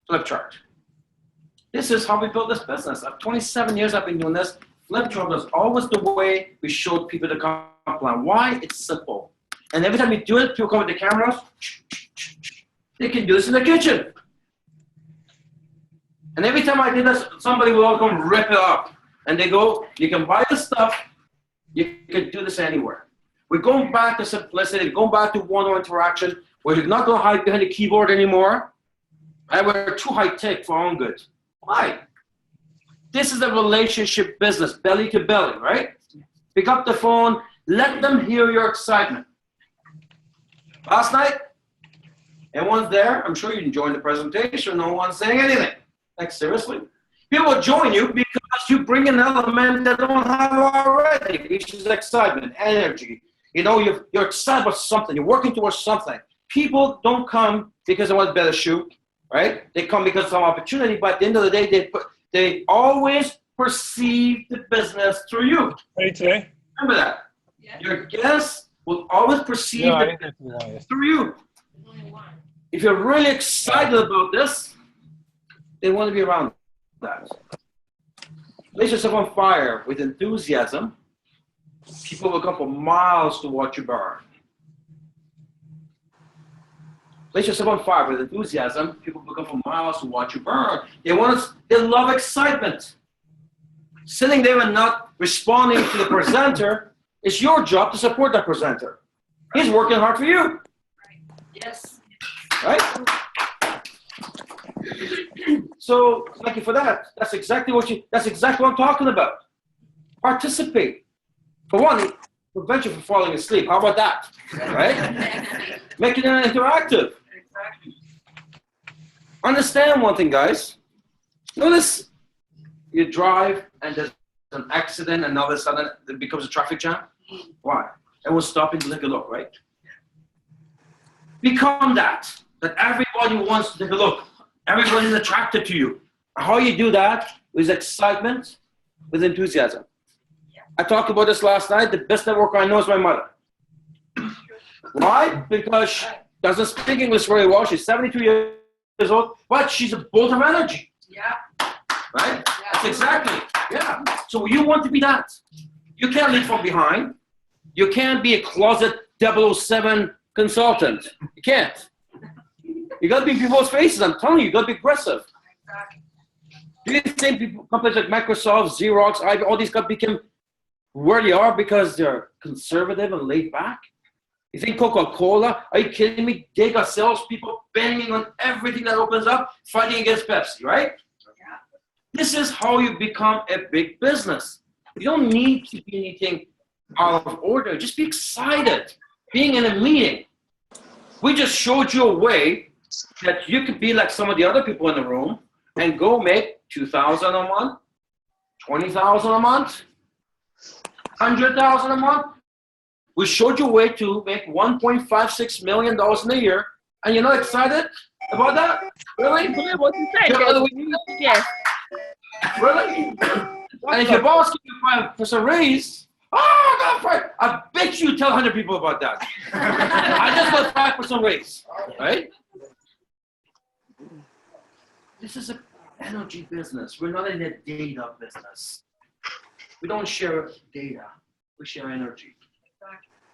flip chart. This is how we built this business. 27 years I've been doing this. Flip chart was always the way we showed people the comp plan. Why? It's simple. And every time you do it, people come with the cameras. They can do this in the kitchen. And every time I did this, somebody will come rip it up. And they go, you can buy the stuff. You can do this anywhere. We're going back to simplicity, going back to one-on-one interaction. We're not going to hide behind the keyboard anymore. And we're too high-tech for our own good. Why? This is a relationship business, belly to belly, right? Pick up the phone, let them hear your excitement. Last night, everyone's there. I'm sure you enjoyed the presentation. No one's saying anything. Like, seriously? People join you because you bring an element that they don't have already, which is excitement, energy. You know, you're excited about something. You're working towards something. People don't come because they want a better shoe, right? They come because of some opportunity, but at the end of the day, they always perceive the business through you. Remember that. Yeah. Your guests will always perceive the business through you. If you're really excited about this, they want to be around that. Place yourself on fire with enthusiasm. People will come for miles to watch you burn. Place yourself on fire with enthusiasm. People will come for miles to watch you burn. They love excitement. Sitting there and not responding to the presenter, it's your job to support that presenter. He's working hard for you. Right. Yes. Right? So thank you for that. That's exactly what I'm talking about. Participate. For one, prevent you from falling asleep. How about that? Right? Make it interactive. Exactly. Understand one thing, guys. Notice you drive and there's an accident and all of a sudden it becomes a traffic jam. Why? Everyone's stopping to take a look, right? Become that everybody wants to take a look. Everybody's attracted to you. How you do that is excitement with enthusiasm. Yeah. I talked about this last night. The best networker I know is my mother. Why? Because she doesn't speak English very well. She's 72 years old, but she's a bolt of energy. Yeah. Right? Yeah. That's exactly. Yeah. So you want to be that. You can't lead from behind. You can't be a closet 007 consultant. You can't. You got to be in people's faces. I'm telling you, you got to be aggressive. Exactly. Do you think companies like Microsoft, Xerox, IBM, all these guys became where they are because they're conservative and laid back? You think Coca-Cola? Are you kidding me? They got salespeople banging on everything that opens up, fighting against Pepsi, right? Yeah. This is how you become a big business. You don't need to be anything out of order. Just be excited. Being in a meeting. We just showed you a way that you could be like some of the other people in the room and go make $2,000 a month, $20,000 a month, $100,000 a month. We showed you a way to make $1.56 million in a year, and you're not excited about that? Really? What you say? Yes. Really? And if your boss gives you 5% raise, I bet you tell 100 people about that. I just got 5% raise, right? This is an energy business. We're not in a data business. We don't share data. We share energy.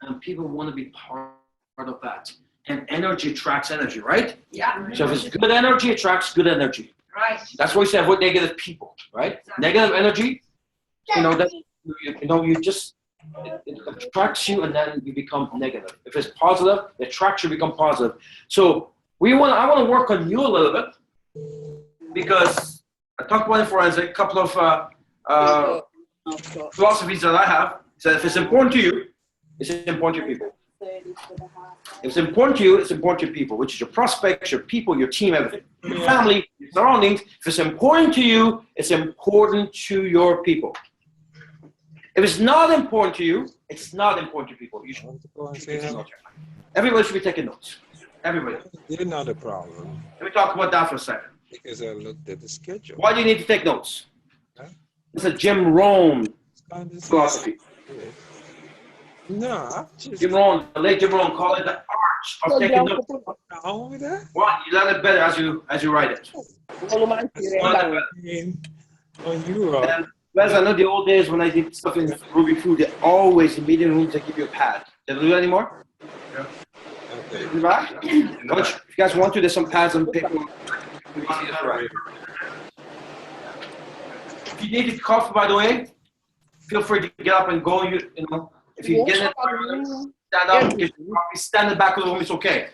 And people want to be part of that. And energy attracts energy, right? Yeah. So if it's good energy, it attracts good energy. Right. That's why we say avoid negative people, right? Exactly. Negative energy, it attracts you and then you become negative. If it's positive, it attracts you, become positive. So I want to work on you a little bit because I talked about in forensic, a couple of philosophies that I have. So if it's important to you, it's important to your people. If it's important to you, it's important to your people, which is your prospects, your people, your team, everything. Your family, your surroundings. If it's important to you, it's important to your people. If it's not important to you, it's not important to people. You should take notes. Everybody should be taking notes. Everybody. You're not a problem. Let me talk about that for a second. Because I looked at the schedule. Why do you need to take notes? Huh? It's a Jim Rohn philosophy. No, I just Jim Rohn, the late Jim Rohn, call it the arch of taking notes. down with that. One, you learn it better as you write it. On Europe. And whereas I know the old days when I did stuff in Ruby Food, they always in meeting rooms they give you a pad. They don't do that anymore? Okay. In the back? If you guys want to, there's some pads and paper. If you need coffee, by the way, feel free to get up and go. You know, if you get it, stand up, get your coffee, stand in the back of the room, it's okay.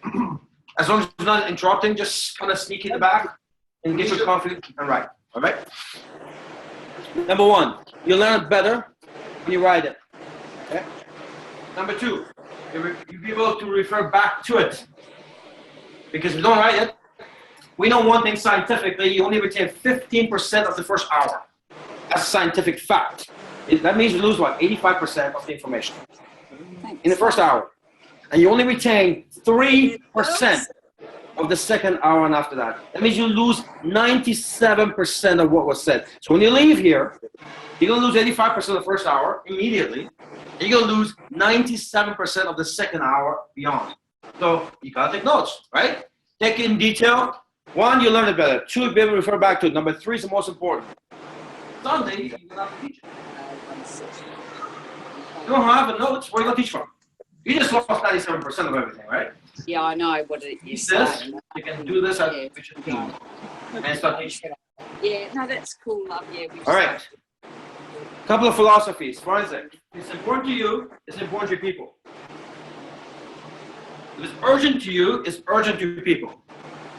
As long as it's not interrupting, just kind of sneak in the back and get your coffee and write. All right? Number one, you learn it better when you write it. Okay? Number two, you'll be able to refer back to it. Because if you don't write it, we know one thing scientifically, you only retain 15% of the first hour. That's a scientific fact. That means you lose, what, 85% of the information in the first hour. And you only retain 3% of the second hour and after that. That means you lose 97% of what was said. So when you leave here, you're going to lose 85% of the first hour immediately. And you're going to lose 97% of the second hour beyond. So you got to take notes, right? Take it in detail. One, you learn it better. Two, you'll be able to refer back to it. Number three is the most important. Sunday, you don't have to teach it. You don't have the notes, where are you going to teach from? You just lost 97% of everything, right? Yeah, I know what it Use is. this, you can do this at Vision Team. And start teaching. Yeah, no, that's cool, love. Yeah, we All right. Couple of philosophies. Forensic. It's important to you, it's important to your people. If it's urgent to you, it's urgent to your people.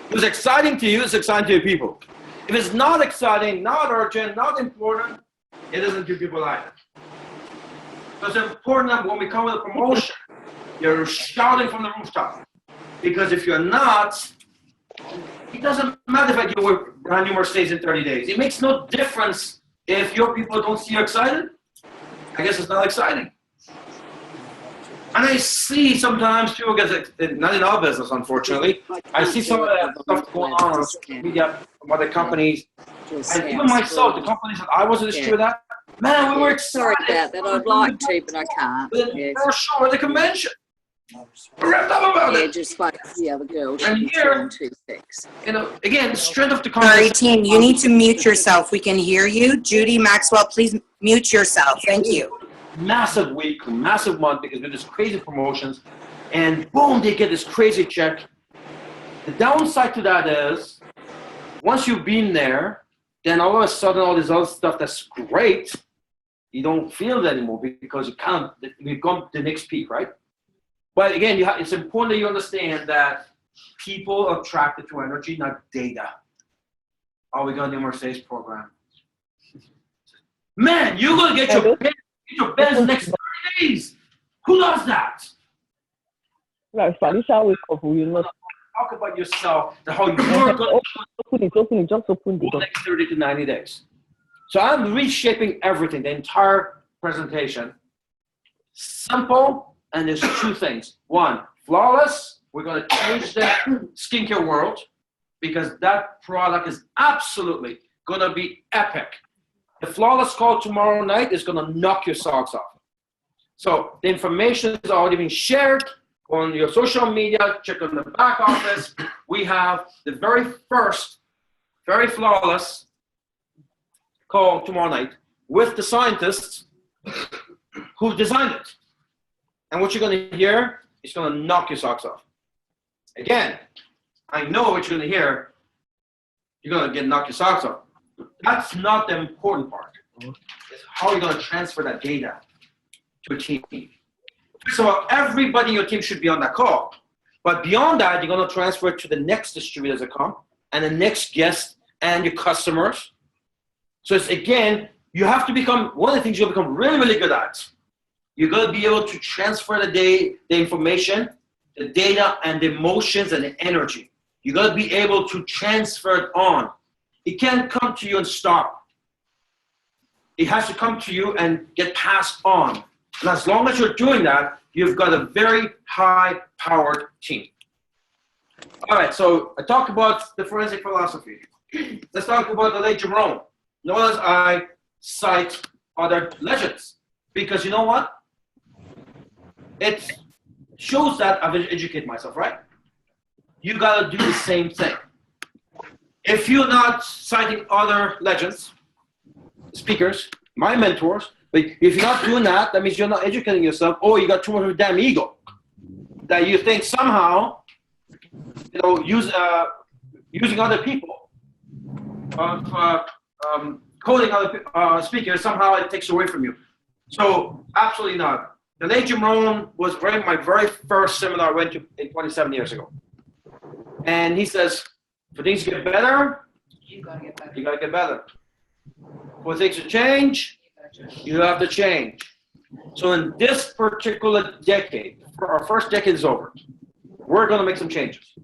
If it's exciting to you, it's exciting to your people. If it's not exciting, not urgent, not important, it isn't to your people either. So it's important that when we come with a promotion, you're shouting from the rooftop. Because if you're not, it doesn't matter if I give away brand new Mercedes in 30 days. It makes no difference if your people don't see you excited. I guess it's not exciting. And I see sometimes people get, not in our business, unfortunately, I see some of that stuff going on social media from other companies. And even myself, the companies that I was a distributor at, man, we were excited. Sorry about that. I'd like to, but I can't. The first show at the convention. We're wrapped up about Yeah, it. just like the other girl. And here, you know, again, strength of the Sorry, company. team, you need to mute yourself. We can hear you. Judy Maxwell, please mute yourself. Thank you. Massive week, massive month because with this crazy promotions, and boom, they get this crazy check. The downside to that is, once you've been there, then all of a sudden all this other stuff that's great, you don't feel it anymore because you can't. We've gone to the next peak, right? But again, it's important that you understand that people are attracted to energy, not data. Oh, we got a new Mercedes program. Man, you're gonna get your best next 30 days. Who does that? Like Spanish, I wake up, you know. Talk about yourself, how you're going Open it, just open the it. next 30 to 90 days. So I'm reshaping everything, the entire presentation. Simple, and there's two things. One, flawless. We're going to change the skincare world because that product is absolutely going to be epic. The flawless call tomorrow night is going to knock your socks off. So the information has already been shared on your social media. Check on the back office. We have the very first, very flawless call tomorrow night with the scientists who designed it. And what you're going to hear is going to knock your socks off. Again, I know what you're going to hear. You're going to get knocked your socks off. That's not the important part. It's how you're going to transfer that data to a team. So everybody in your team should be on that call. But beyond that, you're going to transfer it to the next distributors that come and the next guest and your customers. So it's, again, you have to become, one of the things you'll become really, really good at. You're going to be able to transfer the information, the data, and the emotions and the energy. You're going to be able to transfer it on. It can't come to you and stop. It has to come to you and get passed on. And as long as you're doing that, you've got a very high-powered team. All right, so I talked about the forensic philosophy. Let's talk about the late Jim Rohn. Notice I cite other legends. Because you know what? it shows that I've educated myself, right? You gotta do the same thing. If you're not citing other legends, speakers, my mentors, but if you're not doing that, that means you're not educating yourself, or you got too much of a damn ego that you think somehow, using other people, quoting other speakers, somehow it takes away from you. So absolutely not. The late Jim Rohn was my very first seminar I went to 27 years ago. And he says, for things to get better, You gotta get better. you gotta get better. For things to change, you have to change. So in this particular decade, our first decade is over. We're gonna make some changes.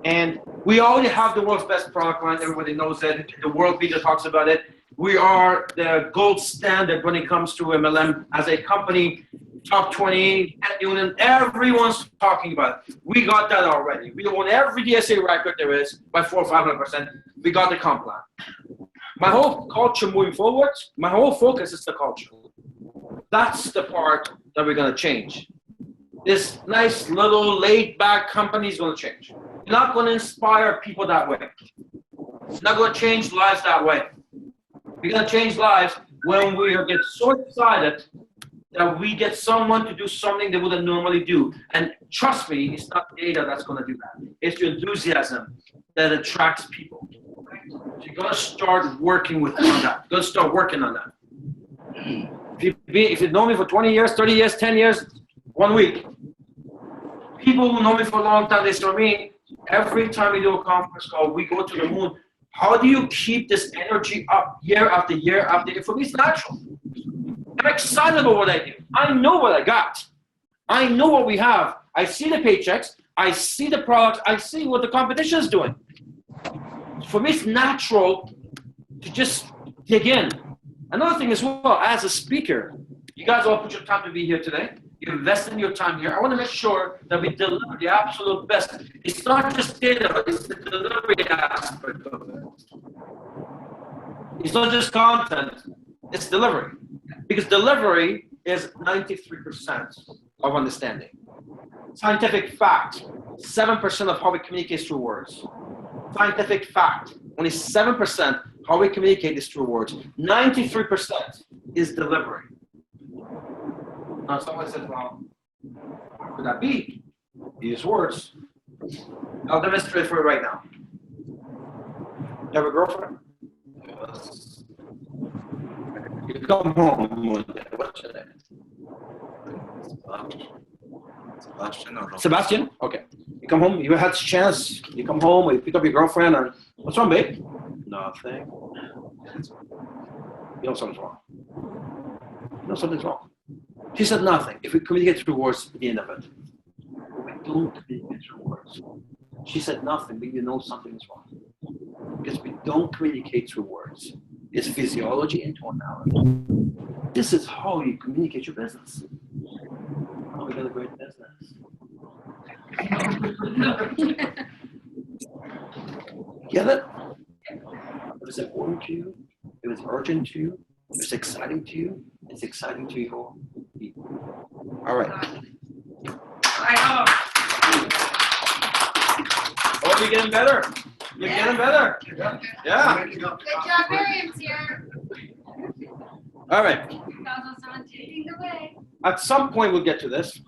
And we already have the world's best product line. Everybody knows that. The world media talks about it. We are the gold standard when it comes to MLM as a company. Top 20, Union, everyone's talking about it. We got that already. We won every DSA record there is by 400 or 500%. We got the comp plan. My whole culture moving forward, my whole focus is the culture. That's the part that we're going to change. This nice little laid back company is going to change. You're not going to inspire people that way. You're not going to change lives that way. We're going to change lives when we get so excited that we get someone to do something they wouldn't normally do. And trust me, it's not data that's going to do that. It's your enthusiasm that attracts people. So you got to start working on that. You got to start working on that. If you've known me for 20 years, 30 years, 10 years, 1 week, people who know me for a long time, they say to me, every time we do a conference call, we go to the moon. How do you keep this energy up year after year after year? For me, it's natural. I'm excited about what I do. I know what I got. I know what we have. I see the paychecks. I see the products. I see what the competition is doing. For me, it's natural to just dig in. Another thing as well, as a speaker, you guys all put your time to be here today. You invest in your time here. I want to make sure that we deliver the absolute best. It's not just data, it's the delivery aspect of it. It's not just content, it's delivery. Because delivery is 93% of understanding. Scientific fact, 7% of how we communicate is through words. Scientific fact, only 7% how we communicate is through words. 93% is delivery. Now someone says, well, how could that be? Use words. I'll demonstrate for you right now. You have a girlfriend? Yes. You come home one day. What's your name? Sebastian? Okay. You come home, you had a chance, you come home, you pick up your girlfriend, and what's wrong, babe? Nothing. You know something's wrong. You know something's wrong. She said nothing. If we communicate through words, at the end of it. But we don't communicate through words. She said nothing, but you know something is wrong. Because we don't communicate through words. It's physiology and tonality. This is how you communicate your business. How we got a great business. Get it? It was important to you. It was urgent to you. It was exciting to you. It's exciting to your people. All right. Oh, you're getting better. You're getting better. Yeah. Good job, Miriam's here. All right. 2017 the way. At some point, we'll get to this.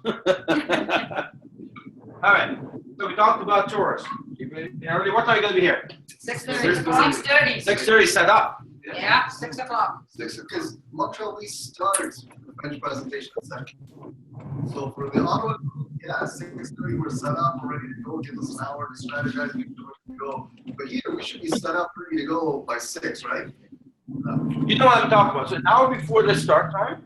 All right. So we talked about tours. Early, what time are you going to be here? 6:30. 6:30. 6:30 set up. Yeah, 6 o'clock. Because Montreal, we start the French presentation at 7. So for the Ottawa, yeah, 6:30 we're set up, we're ready to go. Give us an hour to strategize, we can do it to go. But here we should be set up, ready to go by 6, right? You know what I'm talking about. So an hour before the start time,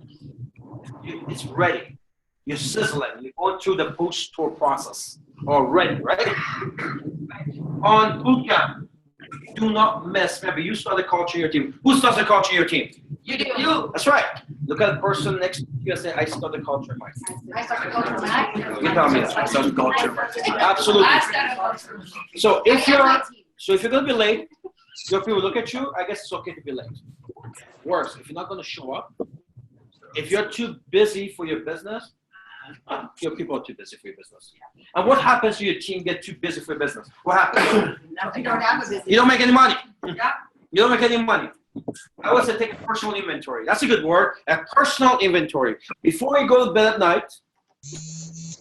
it's ready. You're sizzling. You're going through the post-tour process already, right? On Bootcamp, do not miss. Remember, you start the culture in your team. Who starts the culture in your team? You do. You. That's right. Look at the person next to you and say, I start the culture in my team. I start the culture when I. You tell me that. I start the culture in my team. I Absolutely. started culture. So if you're going to be late, so if people look at you, I guess it's okay to be late. Worse, if you're not going to show up, if you're too busy for your business, Your people are too busy for your business. And what happens when your team get too busy for business? What happens? You don't have a business. You don't make any money. Yeah. You don't make any money. I would say take a personal inventory. That's a good word. A personal inventory. Before you go to bed at night,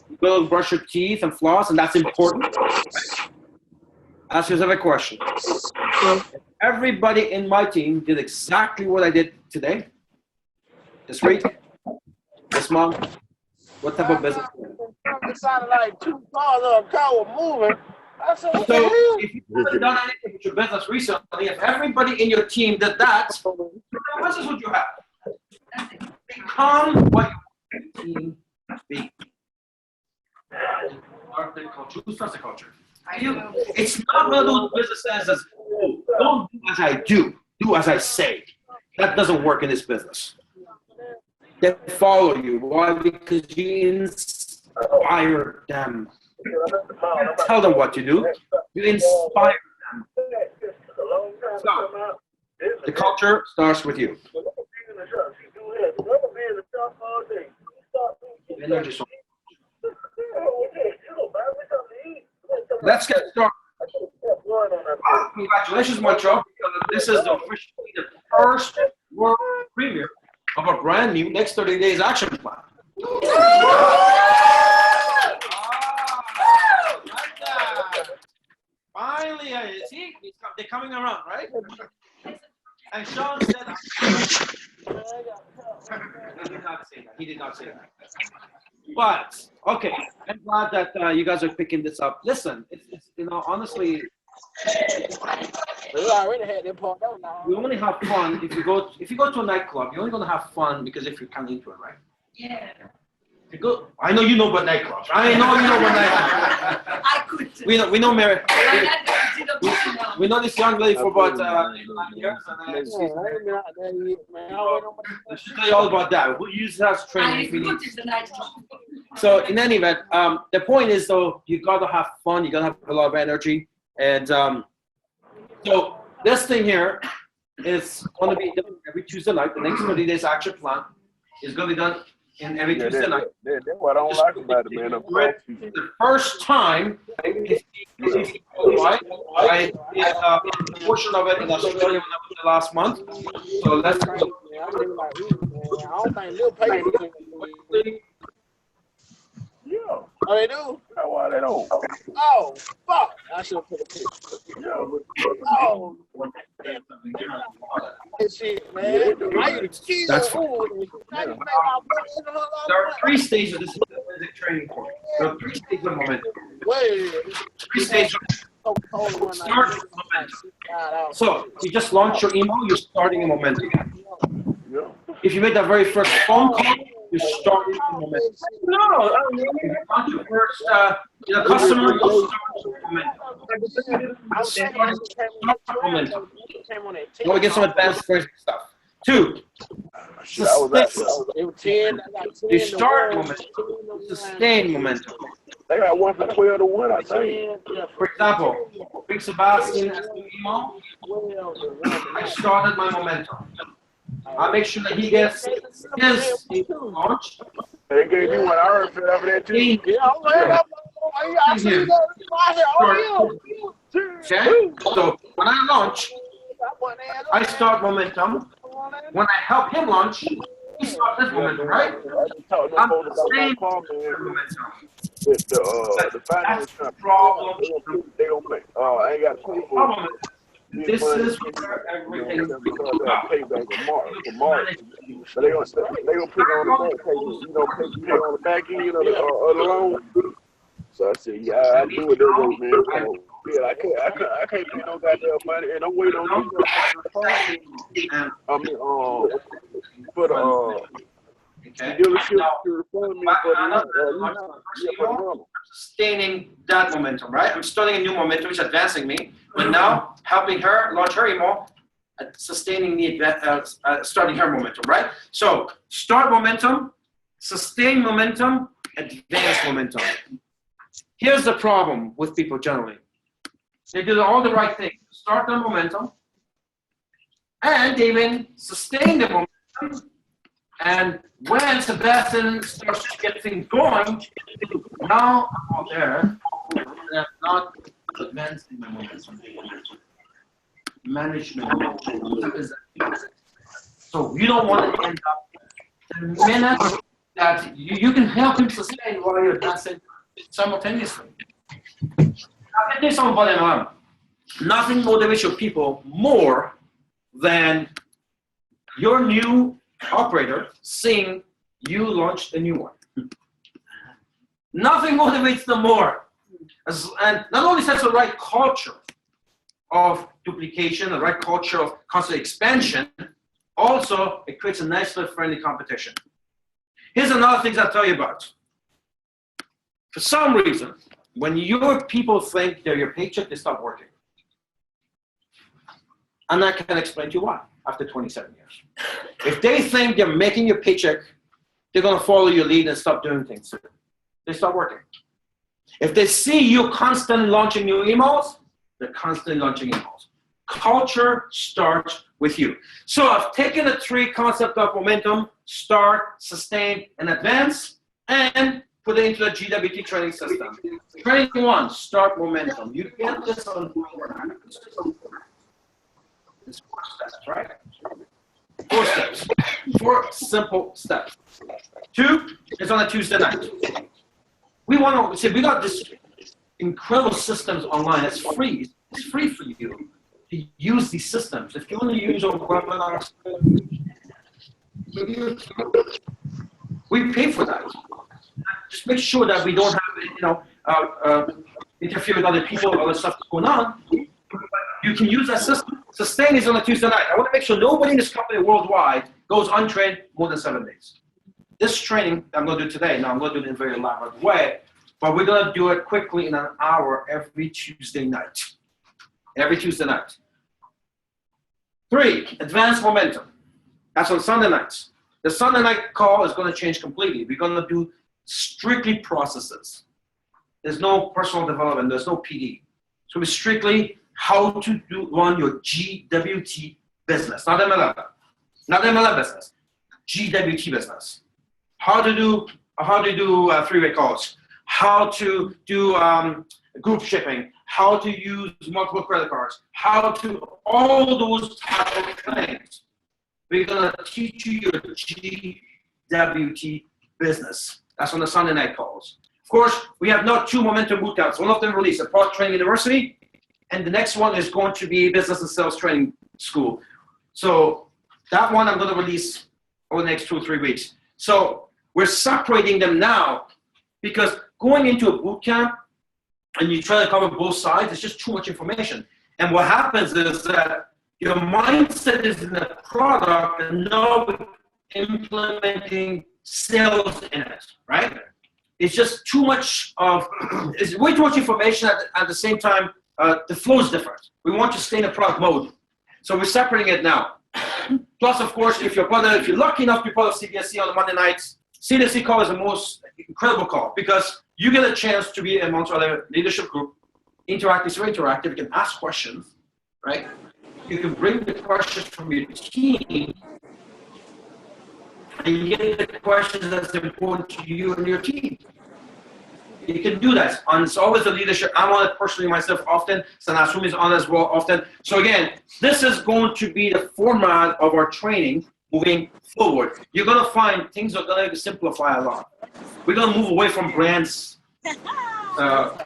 you go and brush your teeth and floss, and that's important. Ask yourself a question. If everybody in my team did exactly what I did today, this week, this month, what type of business? It sounded like 2 cars or a car was moving. I said, what the So hell? if you haven't done anything with your business recently, if everybody in your team did that, what business would you have? Become what your team be. Start the culture. Who starts the culture? I do. It's not one of those businesses as, oh, don't do as I do as I say. That doesn't work in this business. They follow you. Why? Because you inspire them. You tell them what to do. You inspire them. So, the culture starts with you. Energy source. Let's get started. Congratulations, Montreal. This is officially the first world premiere of a brand new next 30 days action plan. Finally, see, they're coming around, right? And Sean said, he did not say that. He did not say that. But okay, I'm glad that you guys are picking this up. Listen, it's honestly, We already had that part out now. we only have fun if you go to a nightclub. You're only gonna have fun because if you're kind of into it, right? Yeah. If you go, I know you know about nightclubs. I know you know about nightclubs. I could. We know Mary. I We know this young lady for about 9 years, and Man, I ain't been out there yet, man. I wait on my she'll tell you all about that. We'll use that as training if we need. the night. So in any event, the point is though, you gotta have fun. You gotta have a lot of energy, and so this thing here is gonna be done every Tuesday night. The next 30 days action plan is gonna be done in every Tuesday night. That's what I don't like about it, man. The first time, right? I did a portion of it in Australia when I was there last month. So let's go. I don't think they'll pay. Yeah. Oh, they do? That's why they don't. Oh, fuck. I should have put a picture. Yeah. Oh. That shit, man. That's fine. There are 3 stages of this basic training course. There are 3 stages of momentum. Wait. 3 stages of start momentum. So you just launch your email, you're starting a momentum. Yeah. If you make that very first phone call, you're starting a momentum. No, if you launch your first customer, you'll start momentum. You want to get some advanced basic stuff. 2, Shit, I was out there. It was 10. I got 10. you start momentum, sustain momentum. They got 1 for 12 to 1, I think. For example, Big Sebastian has an email. I started my momentum. I make sure that he gets his launch. They gave me one. I already filled out for that too. Okay? So when I launch, I start momentum. When I help him launch, he starts his momentum, right? I'm saying momentum. The finance That's the problem. they don't play. I ain't got to pay for Problem is, this is where everything because that payback for March. But they gonna put it on the back pay, pay on the back end of the loan. So I said, yeah, I do it that way, man. So, yeah, I can't pay no goddamn money, and I'm waiting on you. I mean, for the dealership to refund me for the sustaining that momentum, right? I'm starting a new momentum, which is advancing me, but now helping her launch her email, sustaining the starting her momentum, right? So start momentum, sustain momentum, advance momentum. Here's the problem with people generally. They do all the right things. Start their momentum, and they even sustain the momentum, And when Sebastian starts to get things going, now I'm out there, and I'm not advancing my momentum. Management. So you don't want to end up the minute that you can help him sustain while you're advancing simultaneously. Now, let me talk about MLM. Nothing motivates your people more than your new operator seeing you launch a new one. Nothing motivates them more. And not only sets the right culture of duplication, the right culture of constant expansion, also it creates a nice little friendly competition. Here's another thing I'll tell you about. For some reason, when your people think they're your paycheck, they stop working. And I can explain to you why after 27 years. If they think they're making your paycheck, they're going to follow your lead and stop doing things. They stop working. If they see you constantly launching new emails, they're constantly launching emails. Culture starts with you. So I've taken the three concepts of momentum, start, sustain, and advance, and put it into the GWT training system. Training one, start momentum. You get this on it's 4 steps, right? 4 steps. 4 simple steps. 2 is on a Tuesday night. We want to say we got this incredible systems online. It's free. It's free for you to use these systems. If you want to use our webinars, we pay for that. Just make sure that we don't have, interfere with other people, other stuff that's going on. You can use that system. Sustain is on a Tuesday night. I want to make sure nobody in this company worldwide goes untrained more than 7 days. This training I'm going to do today, now I'm going to do it in a very elaborate way, but we're going to do it quickly in an hour every Tuesday night. Every Tuesday night. 3, advanced momentum. That's on Sunday nights. The Sunday night call is going to change completely. We're going to do strictly processes. There's no personal development. There's no PD. So it's strictly how to run your GWT business, not MLM. Not MLM business. GWT business. How to do 3-way calls. How to do group shipping. How to use multiple credit cards. How to all those type of things. We're gonna teach you your GWT business. That's on the Sunday night calls. Of course, we have now 2 momentum bootcamps. One of them released at Product Training University, and the next one is going to be Business and Sales Training School. So that one I'm going to release over the next 2 or 3 weeks. So we're separating them now because going into a bootcamp and you try to cover both sides, it's just too much information. And what happens is that your mindset is in the product and now we're implementing sales in it, right? It's just too much it's way too much information at the same time. The flow is different. We want to stay in a product mode. So we're separating it now. Plus, of course, if you're lucky enough to be part of CBSC on the Monday nights, CBSC call is the most incredible call because you get a chance to be in Montreal leadership group, interactive, so interactive. You can ask questions, right? You can bring the questions from your team and you get the questions that's important to you and your team. You can do that. And it's always the leadership. I'm on it personally myself often. Sanasumi is on as well often. So again, this is going to be the format of our training moving forward. You're going to find things are going to simplify a lot. We're going to move away from brands. Right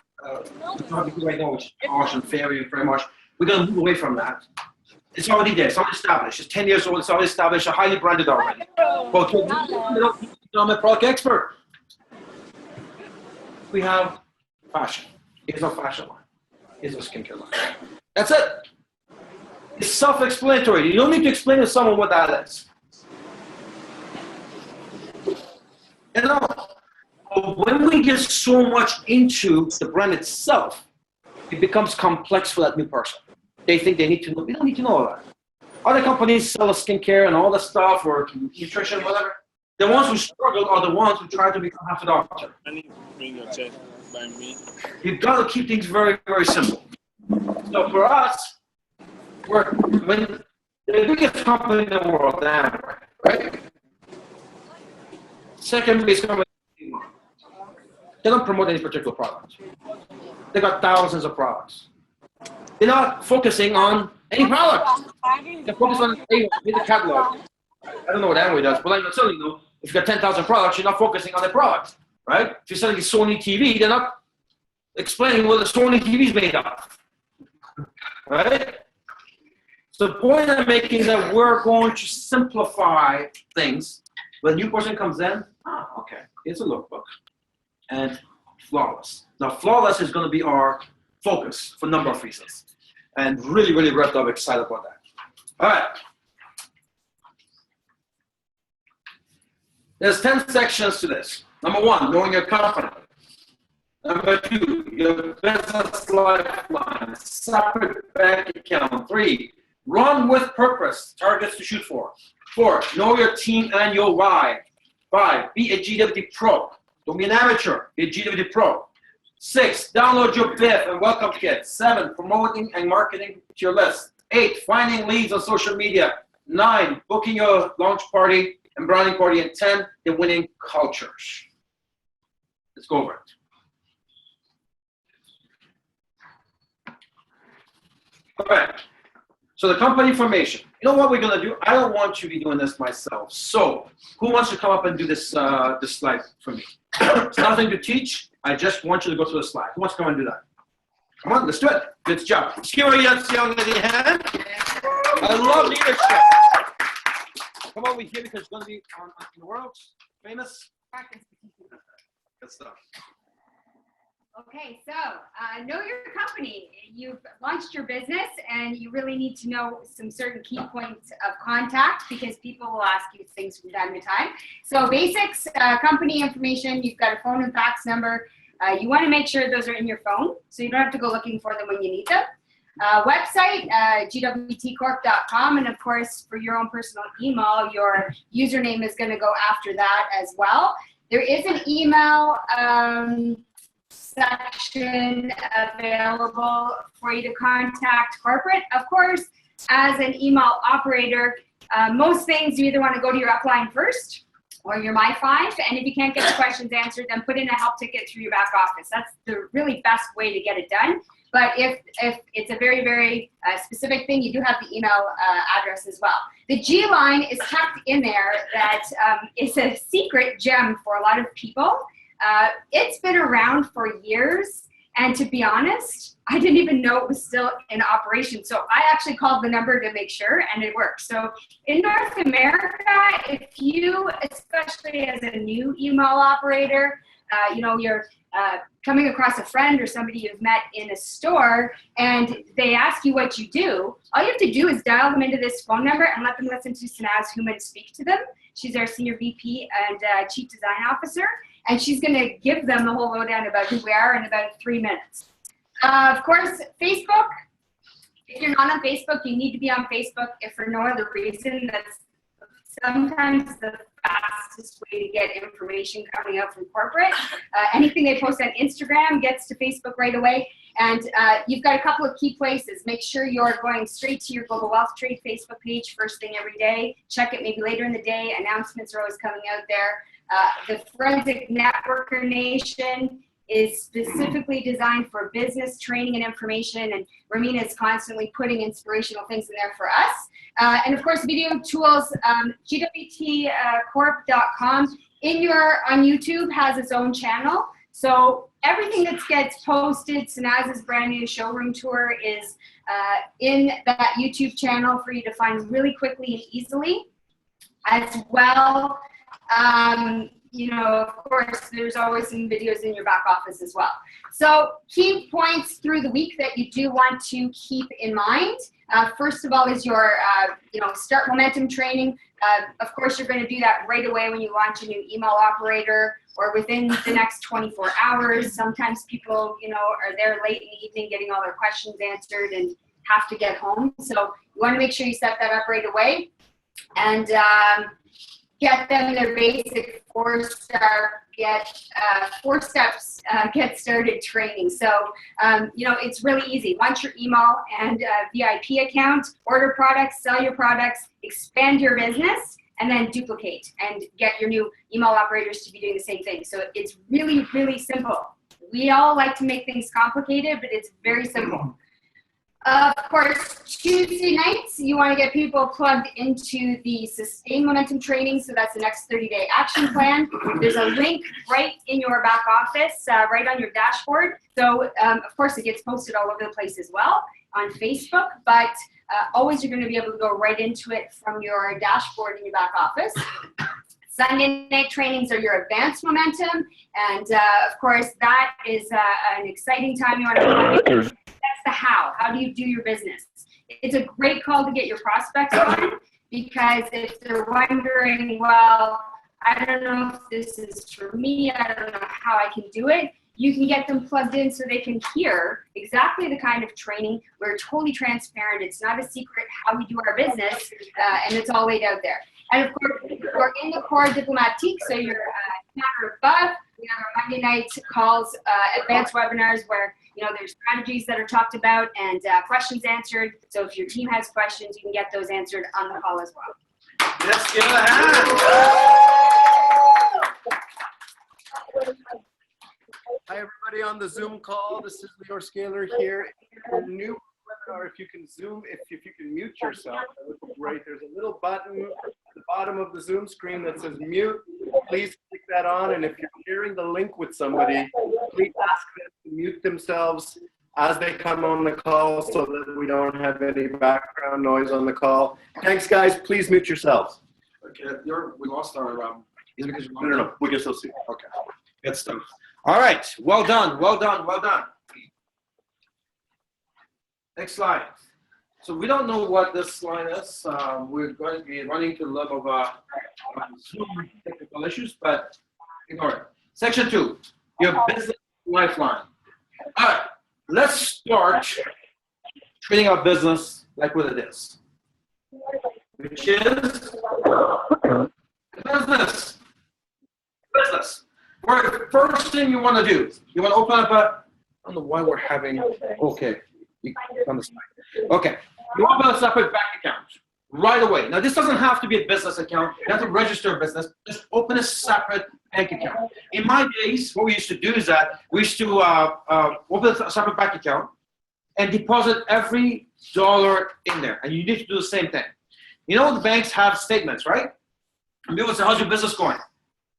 now, which is harsh and very much. We're going to move away from that. It's already there. It's already established. It's 10 years old. It's already established. Highly branded already. But I'm a product expert. We have fashion. Here's our fashion line. Here's our skincare line. That's it. It's self-explanatory. You don't need to explain to someone what that is. You know, when we get so much into the brand itself, it becomes complex for that new person. They think they need to know. We don't need to know all that. Other companies sell skincare and all that stuff or nutrition, whatever. The ones who struggle are the ones who try to become half a doctor. You've got to keep things very, very simple. So for us, when the biggest company in the world, Amway, right? Secondly, is company. They don't promote any particular product. They got thousands of products. They're not focusing on any product. They're focused on the catalog. I don't know what Amway does, but I'm telling you, if you got 10,000 products, you're not focusing on the product, right? If you're selling a Sony TV, they're not explaining what the Sony TV is made of, right? So the point I'm making is that we're going to simplify things. When a new person comes in, okay, here's a lookbook, and flawless. Now, flawless is going to be our focus for a number of reasons, and really, really wrapped up, excited about that. All right. There's 10 sections to this. Number 1, knowing your company. Number 2, your business lifeline, separate bank account. 3, run with purpose, targets to shoot for. 4, know your team and your why. 5, be a GWT pro. Don't be an amateur, be a GWT pro. 6, download your BIF and welcome kit. 7, promoting and marketing to your list. 8, finding leads on social media. 9, booking your launch party and branding party. And 10, the winning cultures. Let's go over it. All right. So the company formation. You know what we're gonna do? I don't want to be doing this myself. So who wants to come up and do this this slide for me? It's nothing to teach. I just want you to go through the slide. Who wants to come and do that? Come on, let's do it. Good job. Give her a young lady hand. I love leadership. Come over here because it's gonna be on the world famous. Good stuff. Okay, so know your company. You've launched your business and you really need to know some certain key points of contact because people will ask you things from time to time. So basics, company information, you've got a phone and fax number. You want to make sure those are in your phone so you don't have to go looking for them when you need them. Website, gwtcorp.com, and of course for your own personal email, your username is going to go after that as well. There is an email section available for you to contact corporate. Of course, as an email operator, most things you either want to go to your upline first or your My5, and if you can't get the questions answered, then put in a help ticket through your back office. That's the really best way to get it done. But if it's a very, very specific thing, you do have the email address as well. The G line is tucked in there that is a secret gem for a lot of people. It's been around for years, and to be honest, I didn't even know it was still in operation. So I actually called the number to make sure, and it works. So in North America, if you, especially as a new email operator, you're coming across a friend or somebody you've met in a store, and they ask you what you do, all you have to do is dial them into this phone number and let them listen to Sanaz, who might speak to them. She's our Senior VP and Chief Design Officer. And she's going to give them the whole lowdown about who we are in about 3 minutes. Of course, Facebook. If you're not on Facebook, you need to be on Facebook if for no other reason. That's sometimes the fastest way to get information coming out from corporate. Anything they post on Instagram gets to Facebook right away. And you've got a couple of key places. Make sure you're going straight to your Global Wealth Trade Facebook page first thing every day. Check it maybe later in the day. Announcements are always coming out there. The Forensic Networker Nation is specifically designed for business training and information, and Ramin is constantly putting inspirational things in there for us. And of course, video tools, gwtcorp.com on YouTube has its own channel. So everything that gets posted, Sanaz's brand new showroom tour is in that YouTube channel for you to find really quickly and easily. As well, of course, there's always some videos in your back office as well. So key points through the week that you do want to keep in mind. First of all is your, start momentum training. Of course, you're going to do that right away when you launch a new email operator or within the next 24 hours. Sometimes people, are there late in the evening getting all their questions answered and have to get home. So you want to make sure you set that up right away. And get them their basic four steps get started training. So, it's really easy. Launch your email and VIP account, order products, sell your products, expand your business. and then duplicate and get your new email operators to be doing the same thing. So it's really, really simple. We all like to make things complicated, but it's very simple. Of course, Tuesday nights, you want to get people plugged into the Sustain Momentum training. So that's the next 30-day action plan. There's a link right in your back office, right on your dashboard. So, of course, it gets posted all over the place as well on Facebook. But always you're going to be able to go right into it from your dashboard in your back office. Sunday night trainings are your advanced momentum. And, of course, that is an exciting time. You want to plug in. That's the how. How do you do your business? It's a great call to get your prospects on, because if they're wondering, well, I don't know if this is for me, I don't know how I can do it, you can get them plugged in so they can hear exactly the kind of training. We're totally transparent. It's not a secret how we do our business, and it's all laid out there. And of course, we're in the core diplomatique, so you're matter above. We have our Monday night calls, advanced webinars where there's strategies that are talked about and questions answered. So if your team has questions, you can get those answered on the call as well. Let's give it a hand. Hi, everybody on the Zoom call. This is Lior Skaler here. A new webinar. If you can Zoom, if you can mute yourself, that would be great. There's a little button at the bottom of the Zoom screen that says mute. Please click that on. And if you're sharing the link with somebody, please ask them to mute themselves as they come on the call so that we don't have any background noise on the call. Thanks, guys. Please mute yourselves. Okay, we lost our. Is it because No. We can still see. Okay. Good stuff. All right. Well done. Well done. Well done. Next slide. So we don't know what this slide is. We're going to be running to the level of Zoom technical issues, but ignore it. Section 2, your business lifeline. All right. Let's start treating our business like what it is, which is business. Business. The first thing you want to do, you want to open up I don't know why we're having, okay. Okay, you open a separate bank account right away. Now, this doesn't have to be a business account. You have to register a business. Just open a separate bank account. In my days, what we used to do is that we used to open a separate bank account and deposit every dollar in there. And you need to do the same thing. The banks have statements, right? And people say, how's your business going?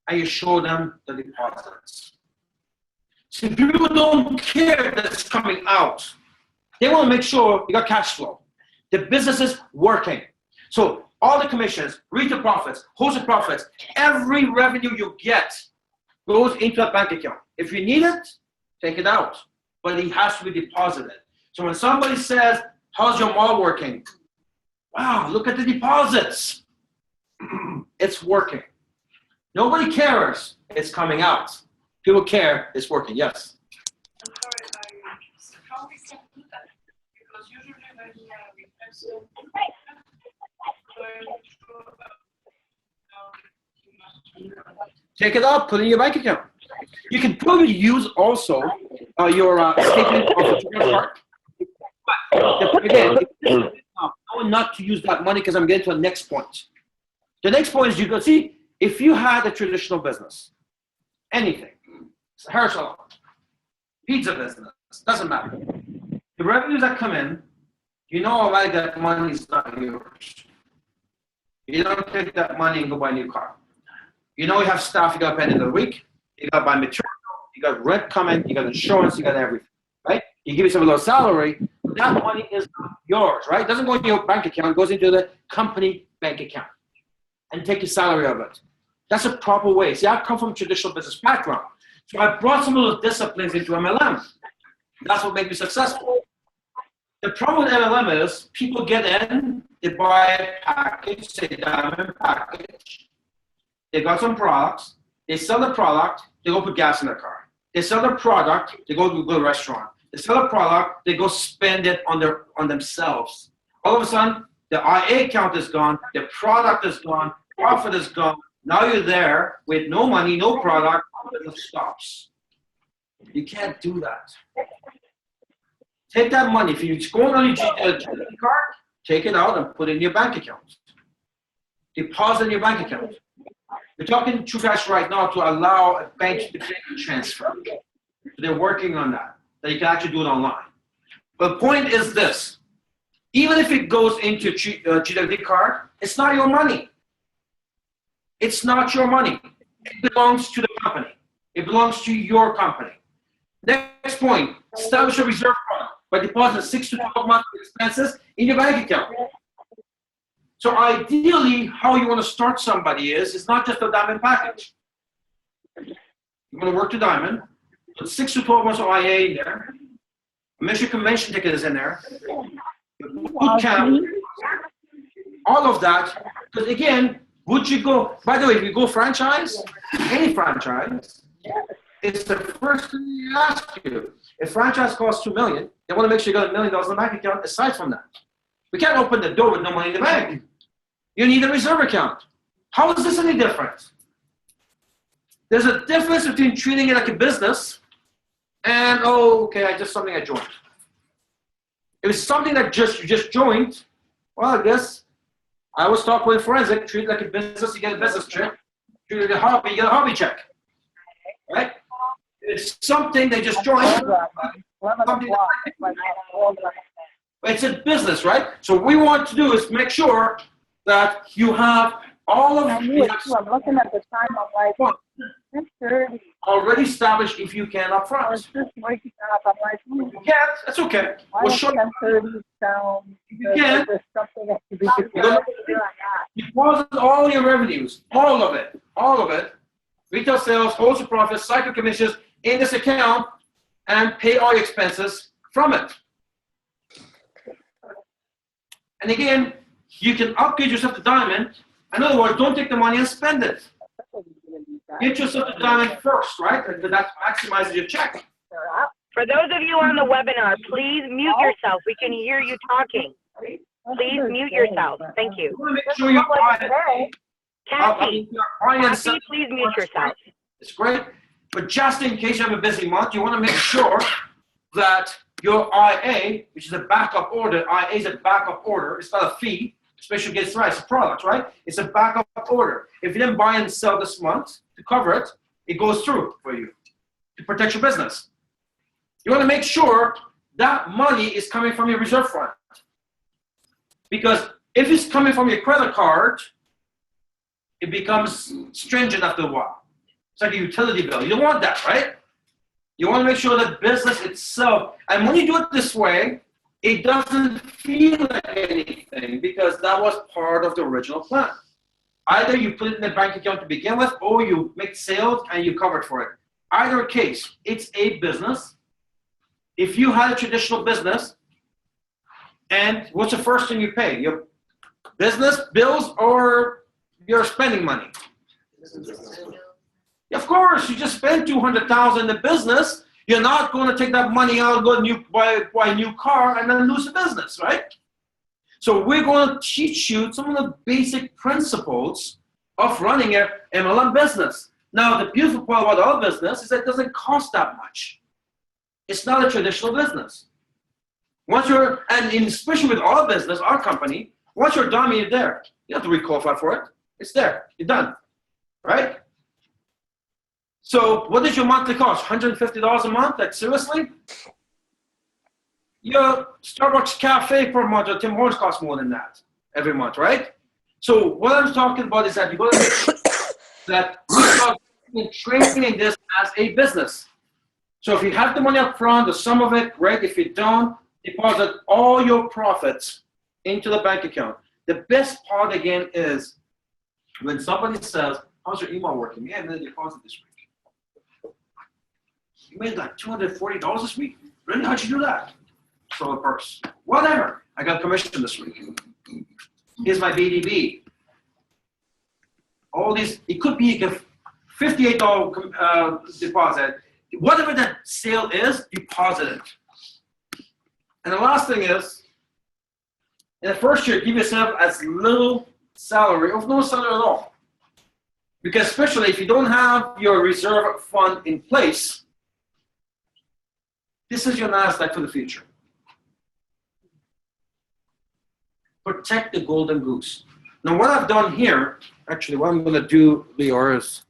And you show them the deposits. So people don't care that it's coming out. They want to make sure you got cash flow. The business is working. So all the commissions, retail profits, wholesale profits, every revenue you get goes into a bank account. If you need it, take it out. But it has to be deposited. So when somebody says, how's your mall working? Wow, look at the deposits. It's working. Nobody cares. It's coming out. People care. It's working. Yes. I'm sorry, how we can do that? Because usually when we person take it out, put it in your bank account. You can probably use also your statement of the card. But again, I want not to use that money because I'm getting to the next point. The next point is you can see if you had a traditional business, anything, hair salon, pizza business, doesn't matter. The revenues that come in, you know already that money is not yours. You don't take that money and go buy a new car. You know you have staff you got to pay at the end of the week. You got to buy material. You got rent coming. You got insurance. You got everything, right? You give yourself a little salary. That money is not yours, right? It doesn't go into your bank account. It goes into the company bank account and take your salary of it. That's a proper way. See, I come from a traditional business background. So I brought some of those disciplines into MLM. That's what made me successful. The problem with MLM is people get in, they buy a package, say diamond package. They got some products. They sell the product. They go put gas in their car. They sell the product. They go to a good restaurant. They sell the product. They go spend it on themselves. All of a sudden, the IA account is gone. The product is gone. Profit is gone. Now you're there with no money, no product. It stops. You can't do that. Take that money. If you're going on your card, take it out and put it in your bank account. deposit in your bank account. We're talking to you guys right now to allow a bank to make a transfer. So they're working on that you can actually do it online. But the point is this, even if it goes into GWT card, it's not your money. It's not your money. It belongs to the company. It belongs to your company. Next point, establish a reserve fund by depositing 6 to 12 months of expenses in your bank account. So ideally, how you want to start somebody is, it's not just a diamond package. You want to work the diamond, put 6 to 12 months of IA in there, make sure convention ticket is in there, bootcamp, all of that. Because again, would you go, by the way, if you go franchise, any franchise, it's the first thing they ask you. If franchise costs $2 million, they want to make sure you got $1 million in the bank account aside from that. We can't open the door with no money in the bank. You need a reserve account. How is this any different? There's a difference between treating it like a business and, oh, okay, just something I joined. If it's something that you just joined, well, I guess I always talk with forensic, treat it like a business, you get a business check. Treat it like a hobby, you get a hobby check. Right? It's something they just joined. It's a business, right? So what we want to do is make sure that you have all of the I'm looking at the time. I'm like, 6:30. already established if you can up front. I was just waking up. I'm like, You can't, that's okay. why We'll is show you. 10:30 sound? You can. There's something that should be Deposit all your revenues, all of it, retail sales, wholesale profits, cycle commissions in this account, and pay all your expenses from it. And again, you can upgrade yourself to diamond. In other words, don't take the money and spend it. Get yourself to diamond first, right? And that maximizes your check. For those of you on the webinar, please mute yourself. We can hear you talking. Please mute yourself. Thank you. You want to make sure you buy Kathy, Kathy, please mute yourself. It's great, but just in case you have a busy month, you want to make sure that your IA, which is a backup order, IA is a backup order. It's not a fee, especially against the right. It's a product, right? It's a backup order. If you didn't buy and sell this month to cover it, it goes through for you to protect your business. You want to make sure that money is coming from your reserve fund. Because if it's coming from your credit card, it becomes stringent after a while. It's like a utility bill. You don't want that, right? You want to make sure that business itself, and when you do it this way, it doesn't feel like anything because that was part of the original plan. Either you put it in the bank account to begin with, or you make sales and you cover it for it. Either case, it's a business. If you had a traditional business, and what's the first thing you pay? Your business bills or your spending money? Of course, you just spent $200,000 in the business. You're not going to take that money out and go buy a new car and then lose the business, right? So we're going to teach you some of the basic principles of running an MLM business. Now, the beautiful part about our business is that it doesn't cost that much. It's not a traditional business. Once you're, and especially with our business, our company, once you're done, you're there. You don't have to re-qualify for it. It's there. You're done, right? So what is your monthly cost? $150 a month? Like, seriously? Your Starbucks cafe per month or Tim Hortons costs more than that every month, right? So what I'm talking about is that you're going to make sure that we're training this as a business. So if you have the money up front, or some of it, great. If you don't, deposit all your profits into the bank account. The best part, again, is when somebody says, how's your email working? Yeah, I made a deposit this week. You made like $240 this week? Really? How'd you do that? Stole a purse. Whatever. I got commission this week. Here's my BDB. All these, it could be a $58 deposit. Whatever that sale is, deposit it. And the last thing is, in the first year, give yourself as little salary, or no salary at all. Because especially if you don't have your reserve fund in place, this is your NASDAQ for the future. Protect the golden goose. Now what I've done here, actually what I'm gonna do, Lior, is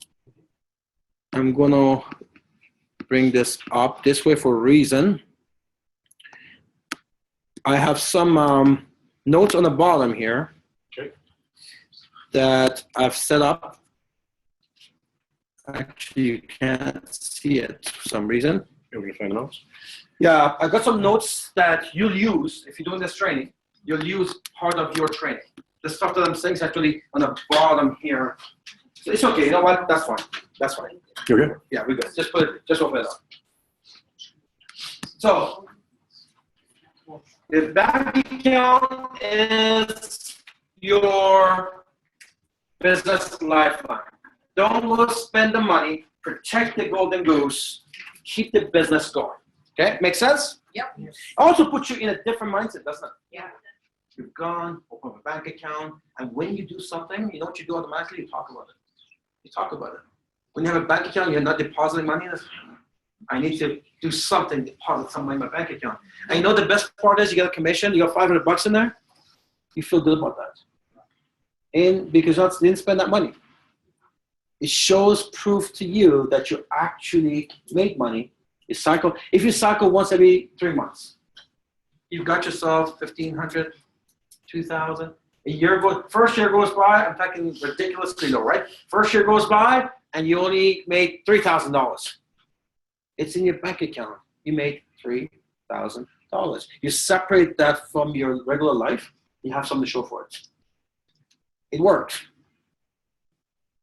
I'm gonna bring this up this way for a reason. I have some notes on the bottom here that I've set up. Actually, you can't see it for some reason. You're going to find notes? Yeah, I got some notes that you'll use if you're doing this training. You'll use part of your training. The stuff that I'm saying is actually on the bottom here. So it's okay. You know what? That's fine. That's fine. You're good? Yeah, we're good. Just put it. Just open it up. So the bank account is your business lifeline. Don't go spend the money. Protect the golden goose. Keep the business going. Okay, make sense? Yep. Also put you in a different mindset, doesn't it? Yeah. You've gone, open a bank account, and when you do something, you know what you do automatically? You talk about it. You talk about it. When you have a bank account, you're not depositing money. I need to do something, deposit some money in my bank account. And you know the best part is you get a commission, you got $500 in there, you feel good about that. And because you didn't spend that money. It shows proof to you that you actually made money. You cycle. If you cycle once every 3 months, you've got yourself $1,500, $2,000. A year goes. First year goes by. I'm talking ridiculously low, right? First year goes by, and you only made $3,000. It's in your bank account. You made $3,000. You separate that from your regular life. You have something to show for it. It worked.